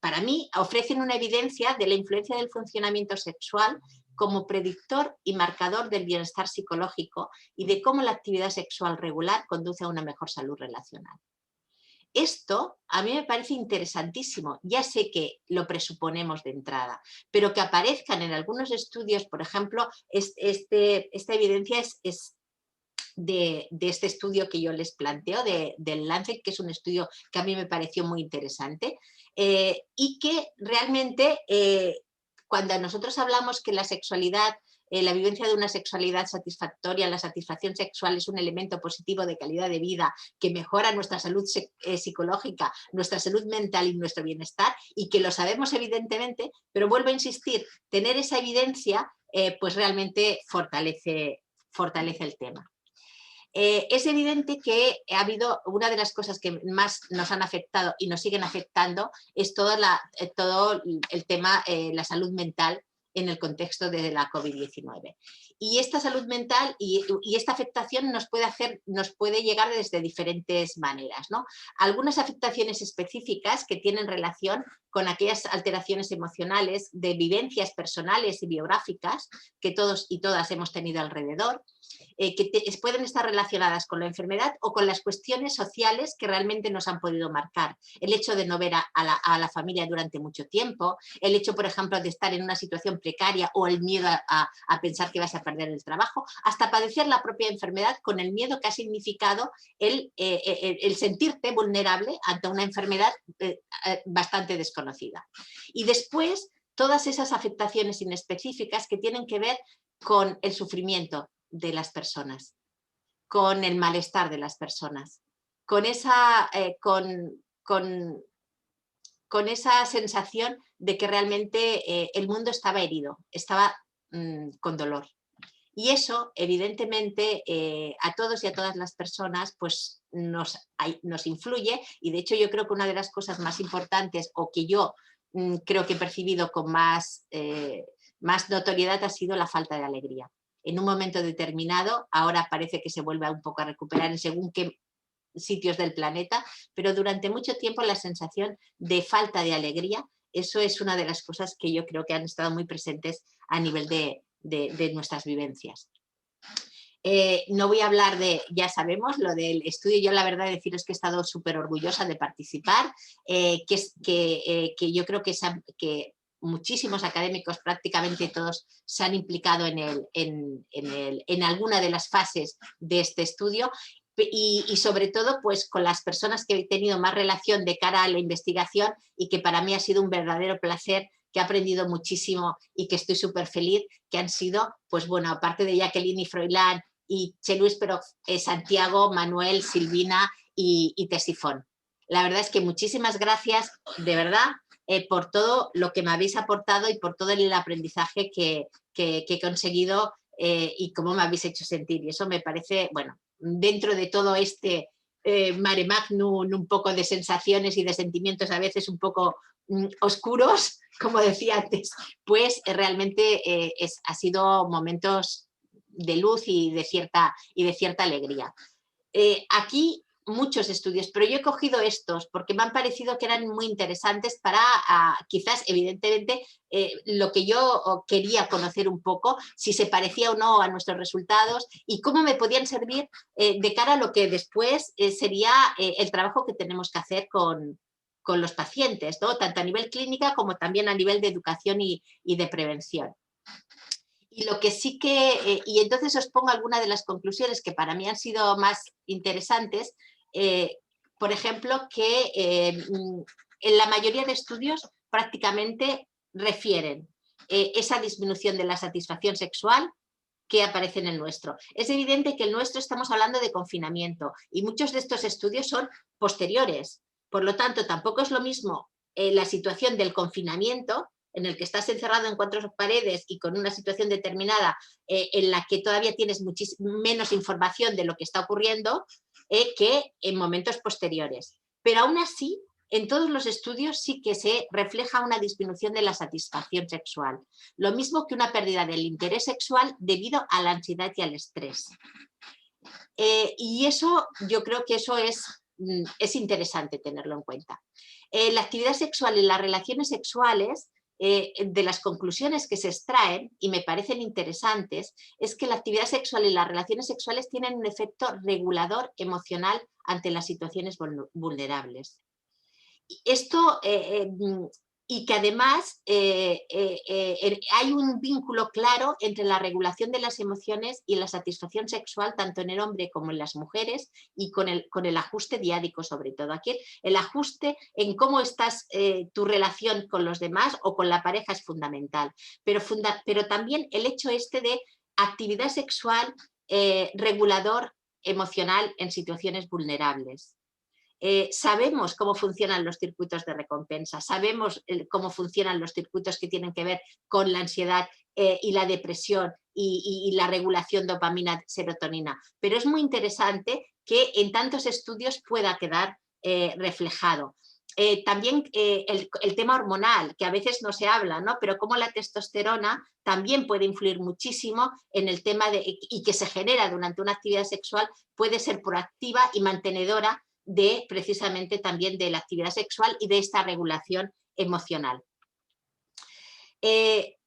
para mí, ofrecen una evidencia de la influencia del funcionamiento sexual como predictor y marcador del bienestar psicológico y de cómo la actividad sexual regular conduce a una mejor salud relacional. Esto a mí me parece interesantísimo. Ya sé que lo presuponemos de entrada, pero que aparezcan en algunos estudios, por ejemplo, esta evidencia es de este estudio que yo les planteo, del Lancet, que es un estudio que a mí me pareció muy interesante y que realmente... Cuando nosotros hablamos que la sexualidad, la vivencia de una sexualidad satisfactoria, la satisfacción sexual es un elemento positivo de calidad de vida que mejora nuestra salud psicológica, nuestra salud mental y nuestro bienestar, y que lo sabemos evidentemente, pero vuelvo a insistir, tener esa evidencia pues realmente fortalece el tema. Es evidente que ha habido una de las cosas que más nos han afectado y nos siguen afectando es todo el tema, la salud mental en el contexto de la COVID-19. Y esta salud mental y esta afectación nos puede llegar desde diferentes maneras, ¿no? Algunas afectaciones específicas que tienen relación con aquellas alteraciones emocionales de vivencias personales y biográficas que todos y todas hemos tenido alrededor, que pueden estar relacionadas con la enfermedad o con las cuestiones sociales que realmente nos han podido marcar. El hecho de no ver a la familia durante mucho tiempo, el hecho, por ejemplo, de estar en una situación precaria o el miedo a pensar que vas a perder el trabajo, hasta padecer la propia enfermedad con el miedo que ha significado el sentirte vulnerable ante una enfermedad bastante desconocida. Y después, todas esas afectaciones inespecíficas que tienen que ver con el sufrimiento de las personas, con el malestar de las personas, con esa sensación de que realmente el mundo estaba herido, estaba con dolor. Y eso, evidentemente, a todos y a todas las personas pues nos influye, y de hecho yo creo que una de las cosas más importantes, o que yo creo que he percibido con más notoriedad, ha sido la falta de alegría. En un momento determinado, ahora parece que se vuelve un poco a recuperar en según qué sitios del planeta, pero durante mucho tiempo la sensación de falta de alegría, eso es una de las cosas que yo creo que han estado muy presentes a nivel de nuestras vivencias. No voy a hablar ya sabemos, lo del estudio. Yo la verdad deciros que he estado súper orgullosa de participar, que yo creo que muchísimos académicos, prácticamente todos, se han implicado en alguna de las fases de este estudio. Y sobre todo pues con las personas que he tenido más relación de cara a la investigación, y que para mí ha sido un verdadero placer, que he aprendido muchísimo y que estoy súper feliz, que han sido, pues bueno, aparte de Jacqueline y Froilán y Che Luis, pero Santiago, Manuel, Silvina y Tesifón. La verdad es que muchísimas gracias, de verdad, por todo lo que me habéis aportado y por todo el aprendizaje que he conseguido y cómo me habéis hecho sentir. Y eso me parece, bueno, dentro de todo este mare magnum, un poco de sensaciones y de sentimientos a veces un poco oscuros, como decía antes, pues realmente ha sido momentos de luz y de cierta alegría. Aquí muchos estudios, pero yo he cogido estos porque me han parecido que eran muy interesantes para quizás, evidentemente, lo que yo quería conocer un poco, si se parecía o no a nuestros resultados y cómo me podían servir de cara a lo que después sería el trabajo que tenemos que hacer con los pacientes, ¿no? Tanto a nivel clínica como también a nivel de educación y de prevención. Y lo que sí que, y entonces os pongo algunas de las conclusiones que para mí han sido más interesantes, por ejemplo, que en la mayoría de estudios prácticamente refieren esa disminución de la satisfacción sexual que aparece en el nuestro. Es evidente que el nuestro estamos hablando de confinamiento y muchos de estos estudios son posteriores. Por lo tanto, tampoco es lo mismo la situación del confinamiento, en el que estás encerrado en 4 paredes y con una situación determinada en la que todavía tienes menos información de lo que está ocurriendo que en momentos posteriores. Pero aún así, en todos los estudios sí que se refleja una disminución de la satisfacción sexual. Lo mismo que una pérdida del interés sexual debido a la ansiedad y al estrés. Y eso, yo creo que eso es interesante tenerlo en cuenta. La actividad sexual y las relaciones sexuales, de las conclusiones que se extraen, y me parecen interesantes, es que la actividad sexual y las relaciones sexuales tienen un efecto regulador emocional ante las situaciones vulnerables. Esto, y que además hay un vínculo claro entre la regulación de las emociones y la satisfacción sexual, tanto en el hombre como en las mujeres, y con el ajuste diádico sobre todo. Aquí el ajuste en cómo estás tu relación con los demás o con la pareja es fundamental, pero también el hecho de actividad sexual regulador emocional en situaciones vulnerables. Sabemos cómo funcionan los circuitos de recompensa, sabemos cómo funcionan los circuitos que tienen que ver con la ansiedad y la depresión y la regulación dopamina-serotonina, pero es muy interesante que en tantos estudios pueda quedar reflejado. También el tema hormonal, que a veces no se habla, ¿no? Pero cómo la testosterona también puede influir muchísimo en el tema y que se genera durante una actividad sexual, puede ser proactiva y mantenedora de precisamente también de la actividad sexual y de esta regulación emocional.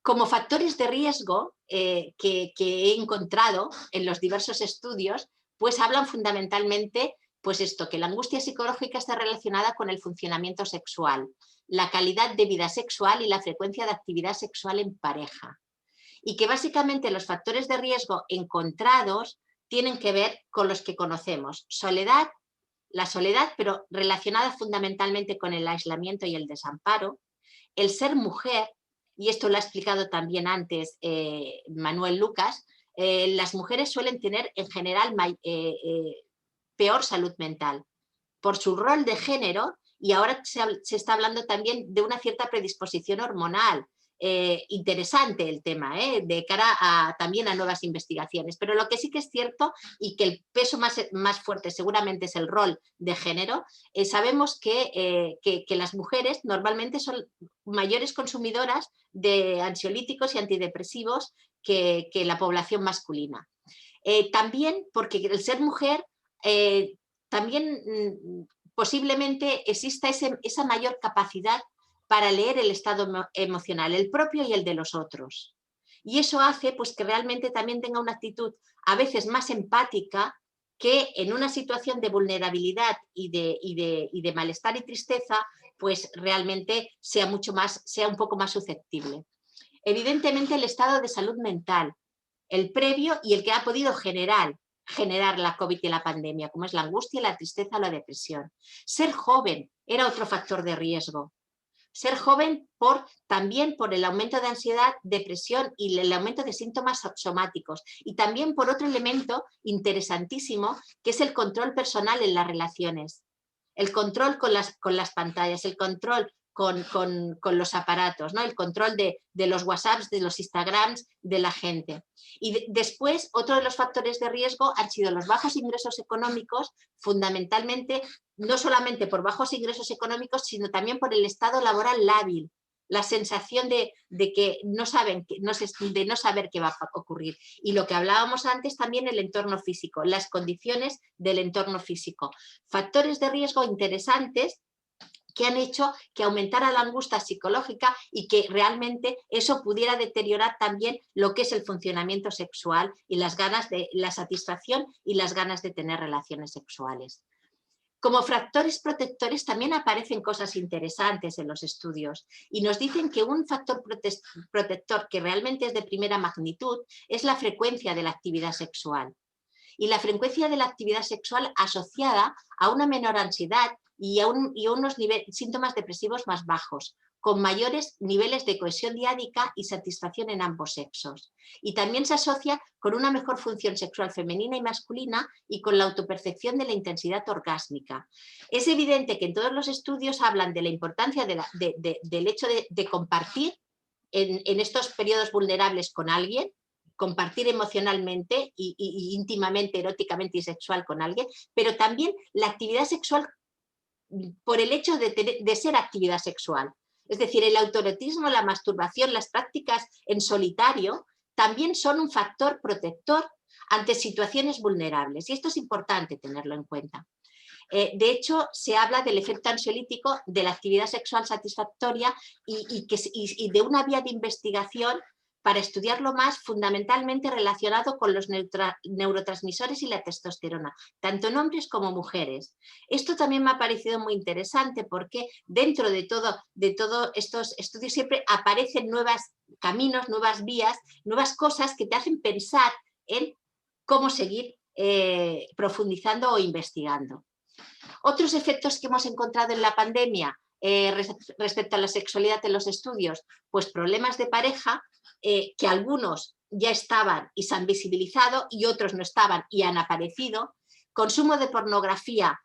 Como factores de riesgo que he encontrado en los diversos estudios, pues hablan fundamentalmente pues esto, que la angustia psicológica está relacionada con el funcionamiento sexual, la calidad de vida sexual y la frecuencia de actividad sexual en pareja. Y que básicamente los factores de riesgo encontrados tienen que ver con los que conocemos: soledad, la soledad, pero relacionada fundamentalmente con el aislamiento y el desamparo, el ser mujer, y esto lo ha explicado también antes Manuel Lucas, las mujeres suelen tener en general peor salud mental por su rol de género, y ahora se está hablando también de una cierta predisposición hormonal. Interesante el tema, de cara también a nuevas investigaciones, pero lo que sí que es cierto y que el peso más fuerte seguramente es el rol de género. Sabemos que las mujeres normalmente son mayores consumidoras de ansiolíticos y antidepresivos que la población masculina. También porque el ser mujer también posiblemente exista esa mayor capacidad para leer el estado emocional, el propio y el de los otros. Y eso hace pues, que realmente también tenga una actitud a veces más empática, que en una situación de vulnerabilidad y de malestar y tristeza, pues realmente sea un poco más susceptible. Evidentemente el estado de salud mental, el previo y el que ha podido generar la COVID y la pandemia, como es la angustia, la tristeza o la depresión. Ser joven era otro factor de riesgo, Ser joven también por el aumento de ansiedad, depresión y el aumento de síntomas somáticos. Y también por otro elemento interesantísimo, que es el control personal en las relaciones. El control con las pantallas, el control con los aparatos, ¿no? El control de los WhatsApps, de los Instagrams, de la gente. Y después, otro de los factores de riesgo han sido los bajos ingresos económicos, fundamentalmente, no solamente por bajos ingresos económicos, sino también por el estado laboral lábil, la sensación de que no saben, de no saber qué va a ocurrir. Y lo que hablábamos antes también, el entorno físico, las condiciones del entorno físico. Factores de riesgo interesantes que han hecho que aumentara la angustia psicológica y que realmente eso pudiera deteriorar también lo que es el funcionamiento sexual y las ganas de la satisfacción y las ganas de tener relaciones sexuales. Como factores protectores también aparecen cosas interesantes en los estudios y nos dicen que un factor protector que realmente es de primera magnitud es la frecuencia de la actividad sexual. Y la frecuencia de la actividad sexual asociada a una menor ansiedad y a unos síntomas depresivos más bajos, con mayores niveles de cohesión diádica y satisfacción en ambos sexos. Y también se asocia con una mejor función sexual femenina y masculina y con la autopercepción de la intensidad orgásmica. Es evidente que en todos los estudios hablan de la importancia del hecho de compartir en estos periodos vulnerables con alguien, compartir emocionalmente y íntimamente, eróticamente y sexual con alguien, pero también la actividad sexual por el hecho de ser actividad sexual. Es decir, el autoerotismo, la masturbación, las prácticas en solitario también son un factor protector ante situaciones vulnerables y esto es importante tenerlo en cuenta. De hecho, se habla del efecto ansiolítico de la actividad sexual satisfactoria y de una vía de investigación para estudiarlo más, fundamentalmente relacionado con los neurotransmisores y la testosterona, tanto en hombres como mujeres. Esto también me ha parecido muy interesante porque dentro de todos estos estudios siempre aparecen nuevos caminos, nuevas vías, nuevas cosas que te hacen pensar en cómo seguir profundizando o investigando. Otros efectos que hemos encontrado en la pandemia respecto a la sexualidad en los estudios, pues problemas de pareja, que algunos ya estaban y se han visibilizado y otros no estaban y han aparecido, consumo de pornografía,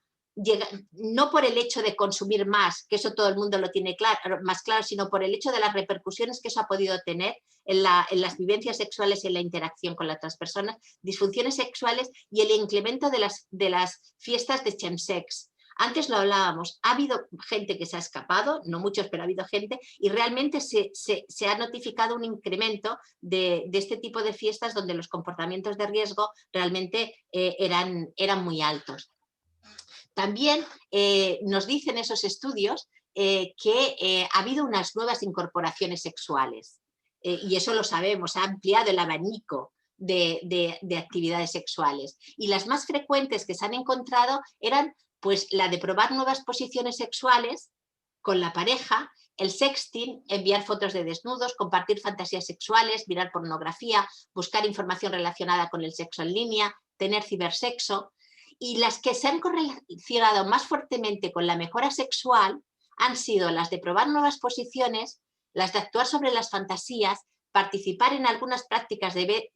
no por el hecho de consumir más, que eso todo el mundo lo tiene más claro, sino por el hecho de las repercusiones que eso ha podido tener en las vivencias sexuales y en la interacción con las otras personas, disfunciones sexuales y el incremento de las fiestas de chemsex. Antes lo hablábamos, ha habido gente que se ha escapado, no muchos, pero ha habido gente, y realmente se ha notificado un incremento de este tipo de fiestas donde los comportamientos de riesgo realmente eran muy altos. También nos dicen esos estudios que ha habido unas nuevas incorporaciones sexuales, y eso lo sabemos, ha ampliado el abanico de actividades sexuales. Y las más frecuentes que se han encontrado eran pues la de probar nuevas posiciones sexuales con la pareja, el sexting, enviar fotos de desnudos, compartir fantasías sexuales, mirar pornografía, buscar información relacionada con el sexo en línea, tener cibersexo. Y las que se han correlacionado más fuertemente con la mejora sexual han sido las de probar nuevas posiciones, las de actuar sobre las fantasías, participar en algunas prácticas de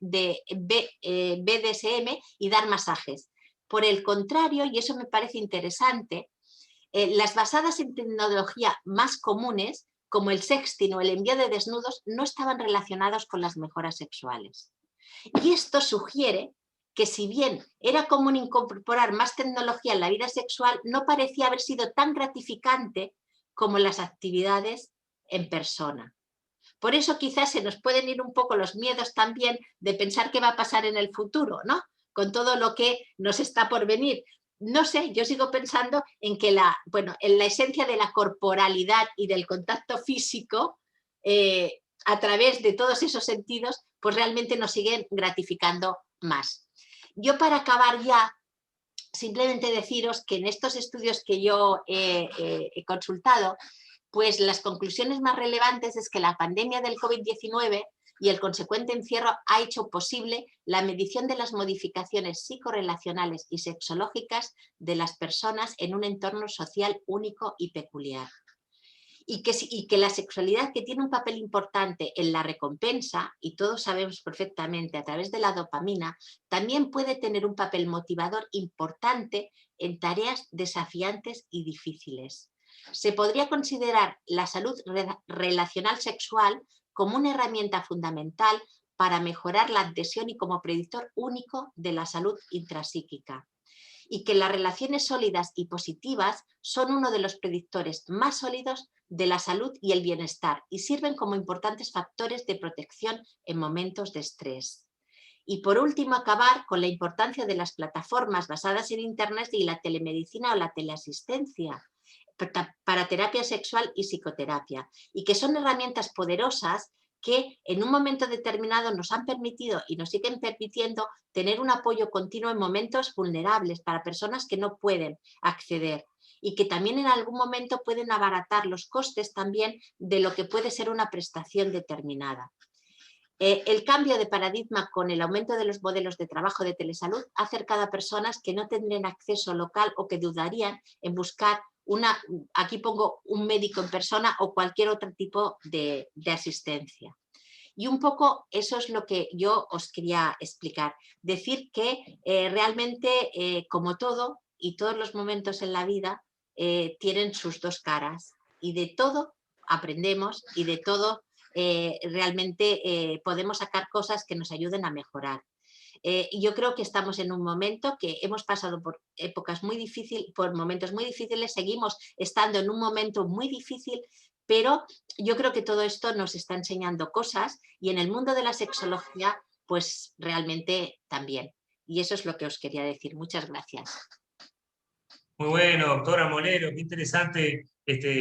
BDSM y dar masajes. Por el contrario, y eso me parece interesante, las basadas en tecnología más comunes, como el sexting o el envío de desnudos, no estaban relacionados con las mejoras sexuales. Y esto sugiere que si bien era común incorporar más tecnología en la vida sexual, no parecía haber sido tan gratificante como las actividades en persona. Por eso quizás se nos pueden ir un poco los miedos también de pensar qué va a pasar en el futuro, ¿no? Con todo lo que nos está por venir. No sé, yo sigo pensando en que en la esencia de la corporalidad y del contacto físico, a través de todos esos sentidos, pues realmente nos siguen gratificando más. Yo para acabar ya, simplemente deciros que en estos estudios que yo he consultado, pues las conclusiones más relevantes es que la pandemia del COVID-19 y el consecuente encierro ha hecho posible la medición de las modificaciones psicorrelacionales y sexológicas de las personas en un entorno social único y peculiar. y que la sexualidad, que tiene un papel importante en la recompensa, y todos sabemos perfectamente a través de la dopamina, también puede tener un papel motivador importante en tareas desafiantes y difíciles. Se podría considerar la salud relacional sexual como una herramienta fundamental para mejorar la adhesión y como predictor único de la salud intrapsíquica. Y que las relaciones sólidas y positivas son uno de los predictores más sólidos de la salud y el bienestar y sirven como importantes factores de protección en momentos de estrés. Y por último, acabar con la importancia de las plataformas basadas en Internet y la telemedicina o la teleasistencia para terapia sexual y psicoterapia, y que son herramientas poderosas que en un momento determinado nos han permitido y nos siguen permitiendo tener un apoyo continuo en momentos vulnerables para personas que no pueden acceder y que también en algún momento pueden abaratar los costes también de lo que puede ser una prestación determinada. El cambio de paradigma con el aumento de los modelos de trabajo de telesalud ha acercado a personas que no tendrían acceso local o que dudarían en buscar aquí pongo un médico en persona o cualquier otro tipo de asistencia. Y un poco eso es lo que yo os quería explicar. Decir que realmente, como todo y todos los momentos en la vida, tienen sus dos caras. Y de todo aprendemos y de todo realmente podemos sacar cosas que nos ayuden a mejorar. Yo creo que estamos en un momento que hemos pasado por épocas muy difíciles, por momentos muy difíciles, seguimos estando en un momento muy difícil, pero yo creo que todo esto nos está enseñando cosas y en el mundo de la sexología, pues realmente también. Y eso es lo que os quería decir. Muchas gracias. Muy bueno, doctora Molero, qué interesante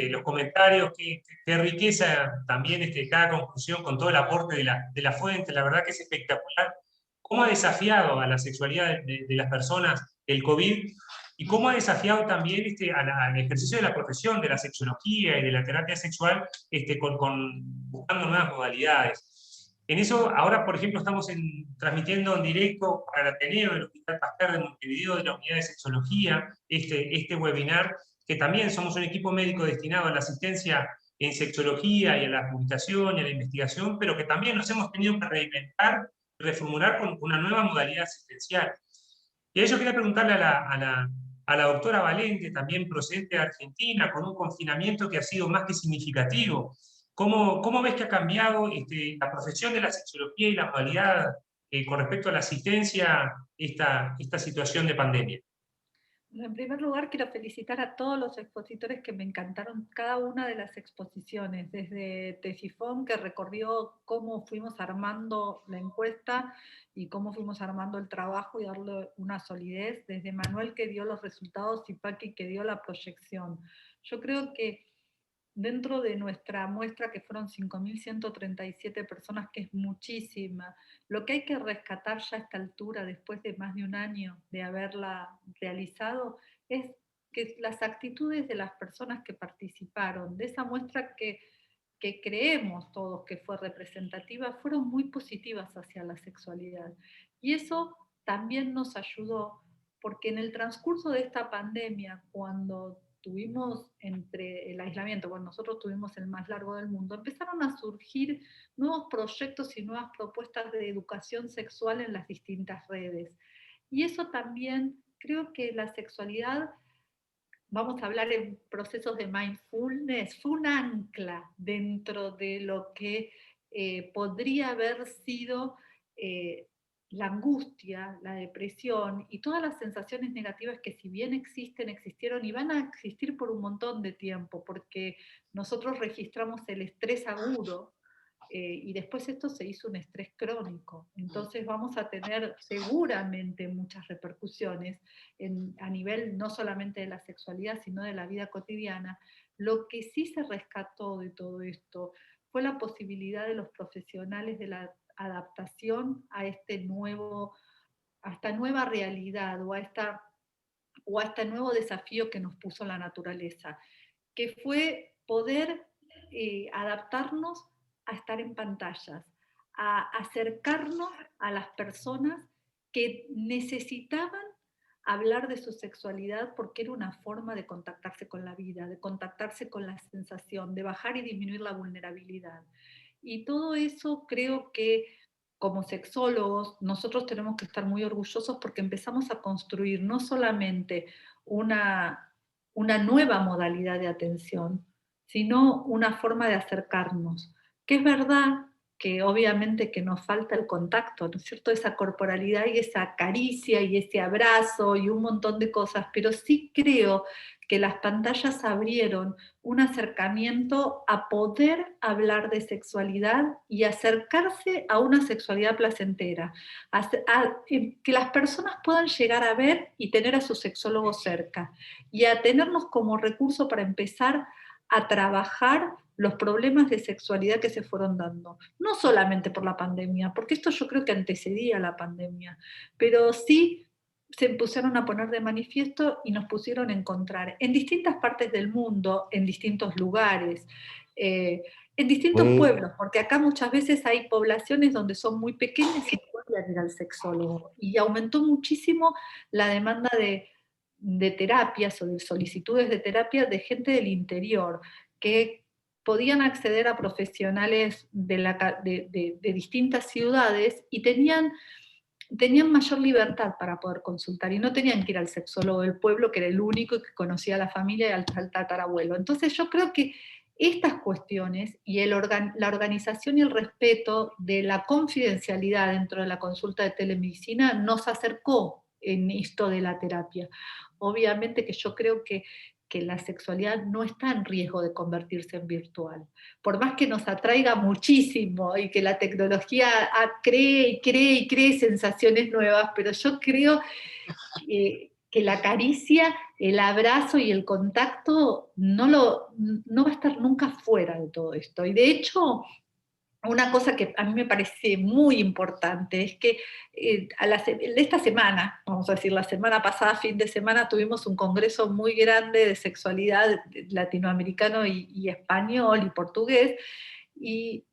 los comentarios, qué riqueza también cada conclusión con todo el aporte de la fuente, la verdad que es espectacular. ¿Cómo ha desafiado a la sexualidad de las personas el COVID? Y cómo ha desafiado también al ejercicio de la profesión, de la sexología y de la terapia sexual, buscando nuevas modalidades. En eso, ahora, por ejemplo, estamos transmitiendo en directo para el Ateneo del Hospital Pasteur de Montevideo, de la Unidad de Sexología, este webinar, que también somos un equipo médico destinado a la asistencia en sexología y a la publicación y a la investigación, pero que también nos hemos tenido que reinventar, reformular con una nueva modalidad asistencial. Y a ello quería preguntarle a la doctora Valente, también procedente de Argentina, con un confinamiento que ha sido más que significativo. ¿Cómo ves que ha cambiado la profesión de la sexología y la modalidad con respecto a la asistencia esta situación de pandemia? En primer lugar, quiero felicitar a todos los expositores que me encantaron cada una de las exposiciones, desde Tesifón, que recorrió cómo fuimos armando la encuesta y cómo fuimos armando el trabajo y darle una solidez, desde Manuel, que dio los resultados, y Paqui, que dio la proyección. Yo creo que dentro de nuestra muestra, que fueron 5.137 personas, que es muchísima, lo que hay que rescatar ya a esta altura, después de más de un año de haberla realizado, es que las actitudes de las personas que participaron, de esa muestra que creemos todos que fue representativa, fueron muy positivas hacia la sexualidad. Y eso también nos ayudó, porque en el transcurso de esta pandemia, cuando tuvimos entre el aislamiento, cuando nosotros tuvimos el más largo del mundo, empezaron a surgir nuevos proyectos y nuevas propuestas de educación sexual en las distintas redes. Y eso también, creo que la sexualidad, vamos a hablar en procesos de mindfulness, fue un ancla dentro de lo que podría haber sido la angustia, la depresión y todas las sensaciones negativas que, si bien existen, existieron y van a existir por un montón de tiempo, porque nosotros registramos el estrés agudo, y después esto se hizo un estrés crónico. Entonces vamos a tener seguramente muchas repercusiones a nivel no solamente de la sexualidad, sino de la vida cotidiana. Lo que sí se rescató de todo esto fue la posibilidad de los profesionales de la adaptación a esta nueva realidad o a este nuevo desafío que nos puso la naturaleza, que fue poder adaptarnos a estar en pantallas, a acercarnos a las personas que necesitaban hablar de su sexualidad porque era una forma de contactarse con la vida, de contactarse con la sensación, de bajar y disminuir la vulnerabilidad. Y todo eso creo que como sexólogos nosotros tenemos que estar muy orgullosos porque empezamos a construir no solamente una nueva modalidad de atención, sino una forma de acercarnos, que es verdad que obviamente que nos falta el contacto, ¿no es cierto? Esa corporalidad y esa caricia y ese abrazo y un montón de cosas, pero sí creo que las pantallas abrieron un acercamiento a poder hablar de sexualidad y acercarse a una sexualidad placentera, que las personas puedan llegar a ver y tener a su sexólogo cerca y a tenernos como recurso para empezar a trabajar los problemas de sexualidad que se fueron dando, no solamente por la pandemia, porque esto yo creo que antecedía a la pandemia, pero sí se pusieron a poner de manifiesto y nos pusieron a encontrar en distintas partes del mundo, en distintos lugares, en distintos pueblos, porque acá muchas veces hay poblaciones donde son muy pequeñas y pueden ir al sexólogo, y aumentó muchísimo la demanda de terapias o de solicitudes de terapia de gente del interior, que podían acceder a profesionales de distintas ciudades y tenían mayor libertad para poder consultar y no tenían que ir al sexólogo del pueblo, que era el único que conocía a la familia y al tatarabuelo. Entonces yo creo que estas cuestiones y la organización y el respeto de la confidencialidad dentro de la consulta de telemedicina nos acercó en esto de la terapia. Obviamente que yo creo que la sexualidad no está en riesgo de convertirse en virtual. Por más que nos atraiga muchísimo y que la tecnología cree sensaciones nuevas, pero yo creo que la caricia, el abrazo y el contacto no va a estar nunca fuera de todo esto. Y de hecho, una cosa que a mí me parece muy importante es que esta semana, vamos a decir, la semana pasada, fin de semana, tuvimos un congreso muy grande de sexualidad latinoamericano y español y portugués, y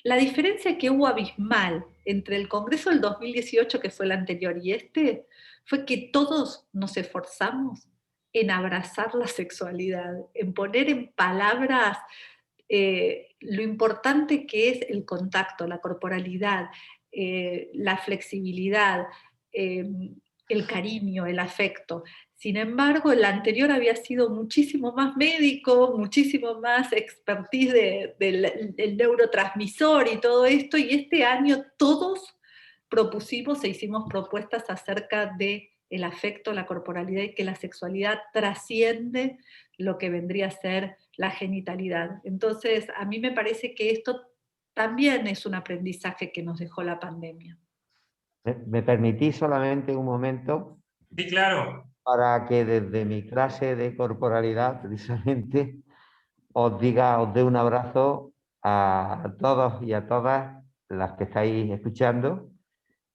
la diferencia que hubo abismal entre el congreso del 2018, que fue el anterior, y este, fue que todos nos esforzamos en abrazar la sexualidad, en poner en palabras lo importante que es el contacto, la corporalidad, la flexibilidad, el cariño, el afecto. Sin embargo, el anterior había sido muchísimo más médico, muchísimo más expertise del neurotransmisor y todo esto, y este año todos propusimos e hicimos propuestas acerca de el afecto, la corporalidad y que la sexualidad trasciende lo que vendría a ser la genitalidad. Entonces, a mí me parece que esto también es un aprendizaje que nos dejó la pandemia. ¿Me permitís solamente un momento? Sí, claro. Para que desde mi clase de corporalidad, precisamente, os dé un abrazo a todos y a todas las que estáis escuchando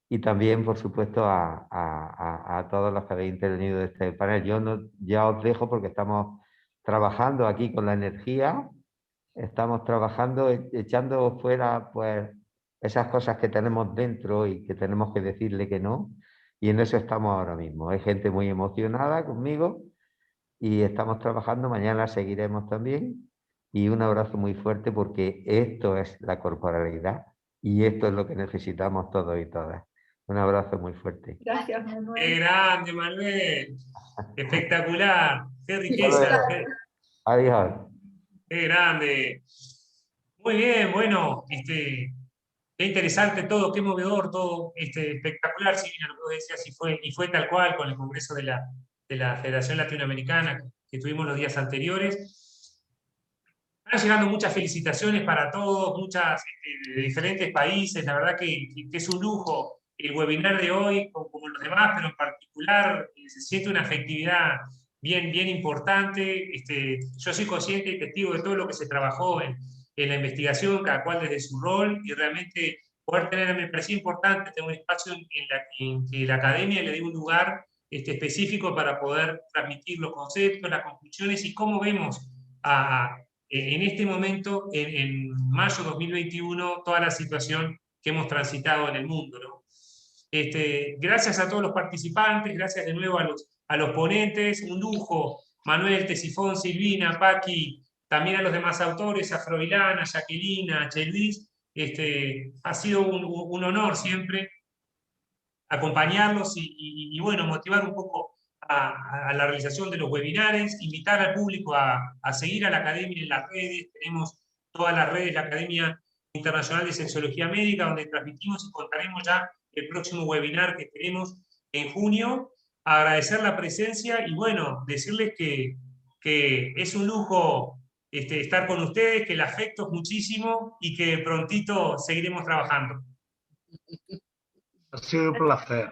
y también, por supuesto, a todos los que habéis intervenido en este panel. Yo ya os dejo porque estamos trabajando aquí con la energía, estamos trabajando, echando fuera pues, esas cosas que tenemos dentro y que tenemos que decirle que no, y en eso estamos ahora mismo. Hay gente muy emocionada conmigo y estamos trabajando, mañana seguiremos también, y un abrazo muy fuerte porque esto es la corporalidad y esto es lo que necesitamos todos y todas. Un abrazo muy fuerte. Gracias, Manuel. ¡Qué grande, Manuel! Espectacular. ¡Qué riqueza! Adiós. ¡Qué grande! Muy bien, bueno, qué interesante todo, qué movedor todo, espectacular, Silvina, lo que vos decías, y fue tal cual con el Congreso de la Federación Latinoamericana que tuvimos los días anteriores. Están llegando muchas felicitaciones para todos, muchas de diferentes países, la verdad que es un lujo el webinar de hoy, como los demás, pero en particular se siente una afectividad bien, bien importante. Yo soy consciente y testigo de todo lo que se trabajó en la investigación, cada cual desde su rol, y realmente poder tener, me parecía importante tener un espacio en que la academia le dé un lugar específico para poder transmitir los conceptos, las conclusiones y cómo vemos en este momento, en mayo de 2021, toda la situación que hemos transitado en el mundo, ¿no? Gracias a todos los participantes, gracias de nuevo a los ponentes, un lujo, Manuel, Tesifón, Silvina, Paqui, también a los demás autores, a Froilán, a Jacqueline, a Che Luis. Ha sido un honor siempre acompañarlos y bueno, motivar un poco a la realización de los webinares, invitar al público a seguir a la Academia en las redes. Tenemos todas las redes, la Academia Internacional de Sexología Médica, donde transmitimos y contaremos ya el próximo webinar que tenemos en junio. Agradecer la presencia y bueno, decirles que es un lujo estar con ustedes, que el afecto es muchísimo y que prontito seguiremos trabajando. Ha sido un placer.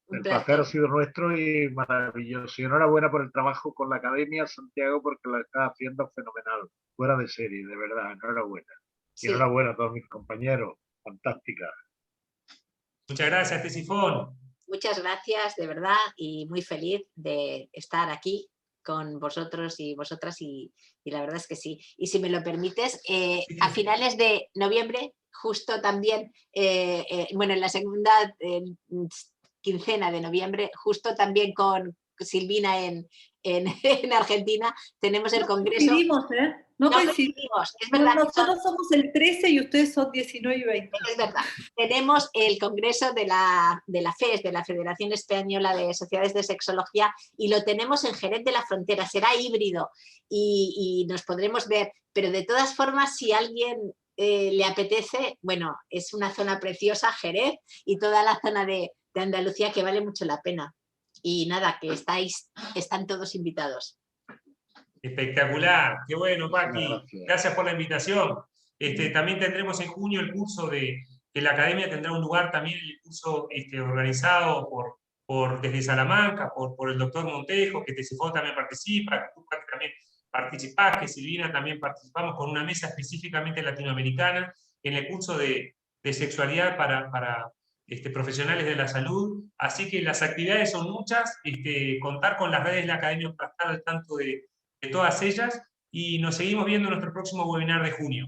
El placer ha sido nuestro y maravilloso. Y enhorabuena por el trabajo con la Academia, Santiago, porque lo está haciendo fenomenal. Fuera de serie, de verdad. Enhorabuena. Sí. Y enhorabuena a todos mis compañeros. Fantástica. Muchas gracias, Tesifón. Muchas gracias, de verdad, y muy feliz de estar aquí con vosotros y vosotras, y la verdad es que sí. Y si me lo permites, a finales de noviembre, justo también, bueno, en la segunda quincena de noviembre, justo también con Silvina en Argentina, tenemos el congreso. Coincidimos, ¿eh? No coincidimos, es verdad. Nosotros somos el 13 y ustedes son 19 y 20. Es verdad. Tenemos el congreso de la FES, de la Federación Española de Sociedades de Sexología, y lo tenemos en Jerez de la Frontera. Será híbrido y nos podremos ver, pero de todas formas, si alguien le apetece, bueno, es una zona preciosa, Jerez, y toda la zona de Andalucía, que vale mucho la pena. Y nada, que están todos invitados. Espectacular, qué bueno, Paqui. Gracias. Gracias por la invitación. También tendremos en junio el curso que la Academia tendrá un lugar también, el curso organizado desde Salamanca, por el doctor Montejo, que Tesifón también participa, que tú también participás, que Silvina también participamos con una mesa específicamente latinoamericana en el curso de sexualidad para profesionales de la salud. Así que las actividades son muchas, contar con las redes de la Academia para estar al tanto de todas ellas, y nos seguimos viendo en nuestro próximo webinar de junio.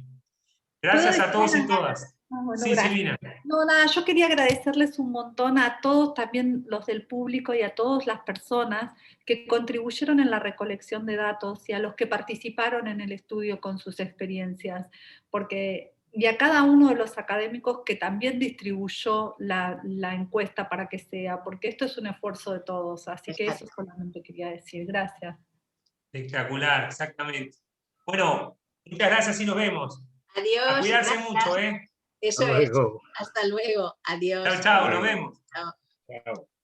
Gracias a todos y todas. Bueno, sí, gracias. Silvina. No, nada, yo quería agradecerles un montón a todos, también los del público y a todas las personas que contribuyeron en la recolección de datos y a los que participaron en el estudio con sus experiencias, y a cada uno de los académicos que también distribuyó la encuesta para que sea, porque esto es un esfuerzo de todos, así que eso solamente quería decir. Gracias. Espectacular, exactamente. Bueno, muchas gracias y nos vemos. Adiós. A cuidarse gracias. mucho, ¿eh? Eso es. Hasta luego. Adiós. Chao, chao, nos vemos. Chao. Chao.